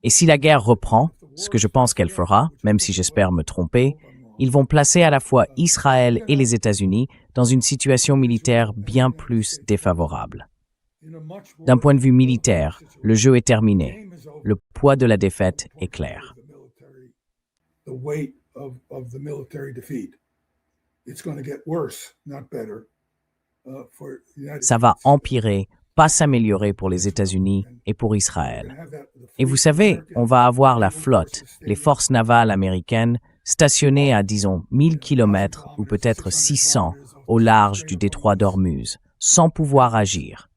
Speaker 2: Et si la guerre reprend, ce que je pense qu'elle fera, même si j'espère me tromper, ils vont placer à la fois Israël et les États-Unis dans une situation militaire bien plus défavorable. D'un point de vue militaire, le jeu est terminé. Le poids de la défaite est clair.
Speaker 3: the weight of the military defeat. It's going to get worse, not better. For the United
Speaker 2: Ça va
Speaker 3: States.
Speaker 2: empirer, pas s'améliorer pour les États-Unis et pour Israël. Et vous savez, on va avoir la flotte, les forces navales américaines, stationnées à, disons, 1000 km ou peut-être 600 au large du détroit d'Ormuz, sans pouvoir agir.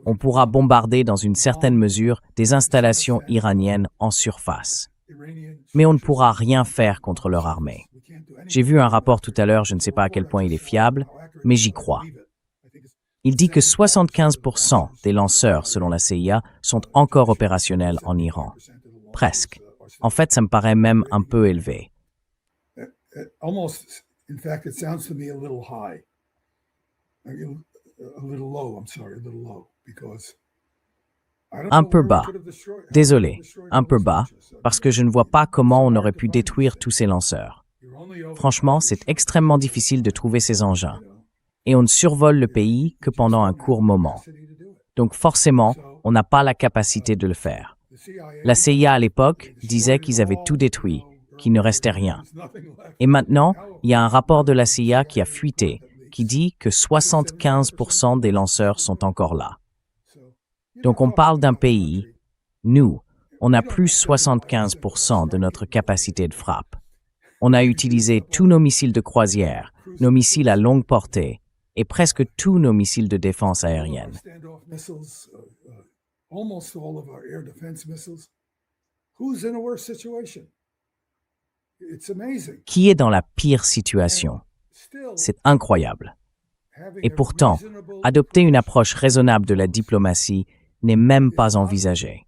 Speaker 2: On pourra bombarder dans une certaine mesure des installations iraniennes en surface. Mais on ne pourra rien faire contre leur armée. J'ai vu un rapport tout à l'heure, je ne sais pas à quel point il est fiable, mais j'y crois. Il dit que 75% des lanceurs, selon la CIA, sont encore opérationnels en Iran. Presque. En fait, ça me paraît même un peu élevé.
Speaker 3: Almost, in fact, it sounds to me a little high. A little low, I'm sorry, a little low, because
Speaker 2: Un peu bas. Désolé, un peu bas, parce que je ne vois pas comment on aurait pu détruire tous ces lanceurs. Franchement, c'est extrêmement difficile de trouver ces engins. Et on ne survole le pays que pendant un court moment. Donc forcément, on n'a pas la capacité de le faire. La CIA à l'époque disait qu'ils avaient tout détruit, qu'il ne restait rien. Et maintenant, il y a un rapport de la CIA qui a fuité, qui dit que 75% des lanceurs sont encore là. Donc on parle d'un pays, nous, on a plus 75% de notre capacité de frappe. On a utilisé tous nos missiles de croisière, nos missiles à longue portée, et presque tous nos missiles de défense aérienne.
Speaker 3: Almost all of our air defense missiles. Who's in a worse situation? It's amazing.
Speaker 2: Qui est dans la pire situation? C'est incroyable. Et pourtant, adopter une approche raisonnable de la diplomatie n'est même pas envisagé.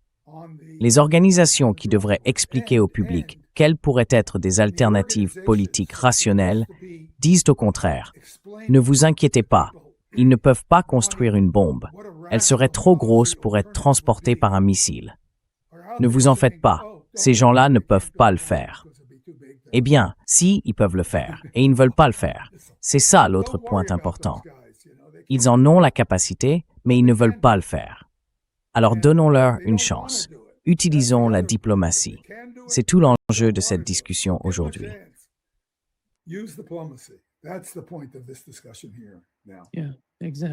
Speaker 2: Les organisations qui devraient expliquer au public quelles pourraient être des alternatives politiques rationnelles disent au contraire, ne vous inquiétez pas, ils ne peuvent pas construire une bombe. Elle serait trop grosse pour être transportée par un missile. Ne vous en faites pas, ces gens-là ne peuvent pas le faire. Eh bien, si, ils peuvent le faire, et ils ne veulent pas le faire. C'est ça l'autre point important. Ils en ont la capacité, mais ils ne veulent pas le faire. Alors donnons-leur une chance. Utilisons la diplomatie. C'est tout l'enjeu de cette discussion aujourd'hui.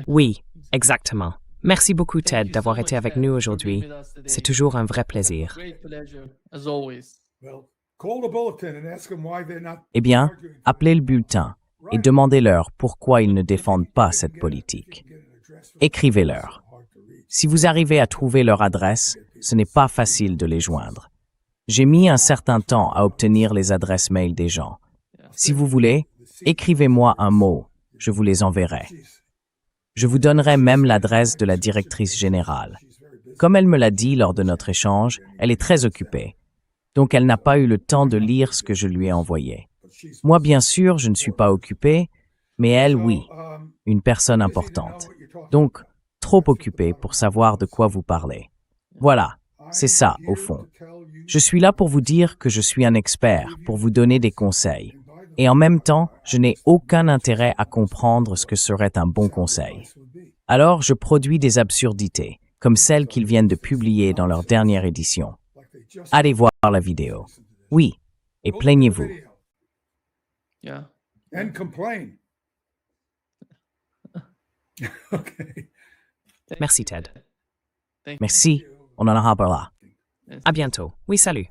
Speaker 1: Oui, exactement. Merci beaucoup, Ted, d'avoir été avec nous aujourd'hui. C'est toujours un vrai plaisir.
Speaker 2: Eh bien, appelez le bulletin et demandez-leur pourquoi ils ne défendent pas cette politique. Écrivez-leur. Si vous arrivez à trouver leur adresse, ce n'est pas facile de les joindre. J'ai mis un certain temps à obtenir les adresses mail des gens. Si vous voulez, écrivez-moi un mot, je vous les enverrai. Je vous donnerai même l'adresse de la directrice générale. Comme elle me l'a dit lors de notre échange, elle est très occupée. Donc elle n'a pas eu le temps de lire ce que je lui ai envoyé. Moi, bien sûr, je ne suis pas occupé, mais elle, oui, une personne importante. Donc, trop occupée pour savoir de quoi vous parlez. Voilà, c'est ça, au fond. Je suis là pour vous dire que je suis un expert, pour vous donner des conseils. Et en même temps, je n'ai aucun intérêt à comprendre ce que serait un bon conseil. Alors, je produis des absurdités, comme celles qu'ils viennent de publier dans leur dernière édition. Allez voir la vidéo. Oui, et plaignez-vous.
Speaker 3: And complain. Okay.
Speaker 1: Merci, Ted.
Speaker 2: Merci, on en aura par là.
Speaker 1: À bientôt. Oui, salut.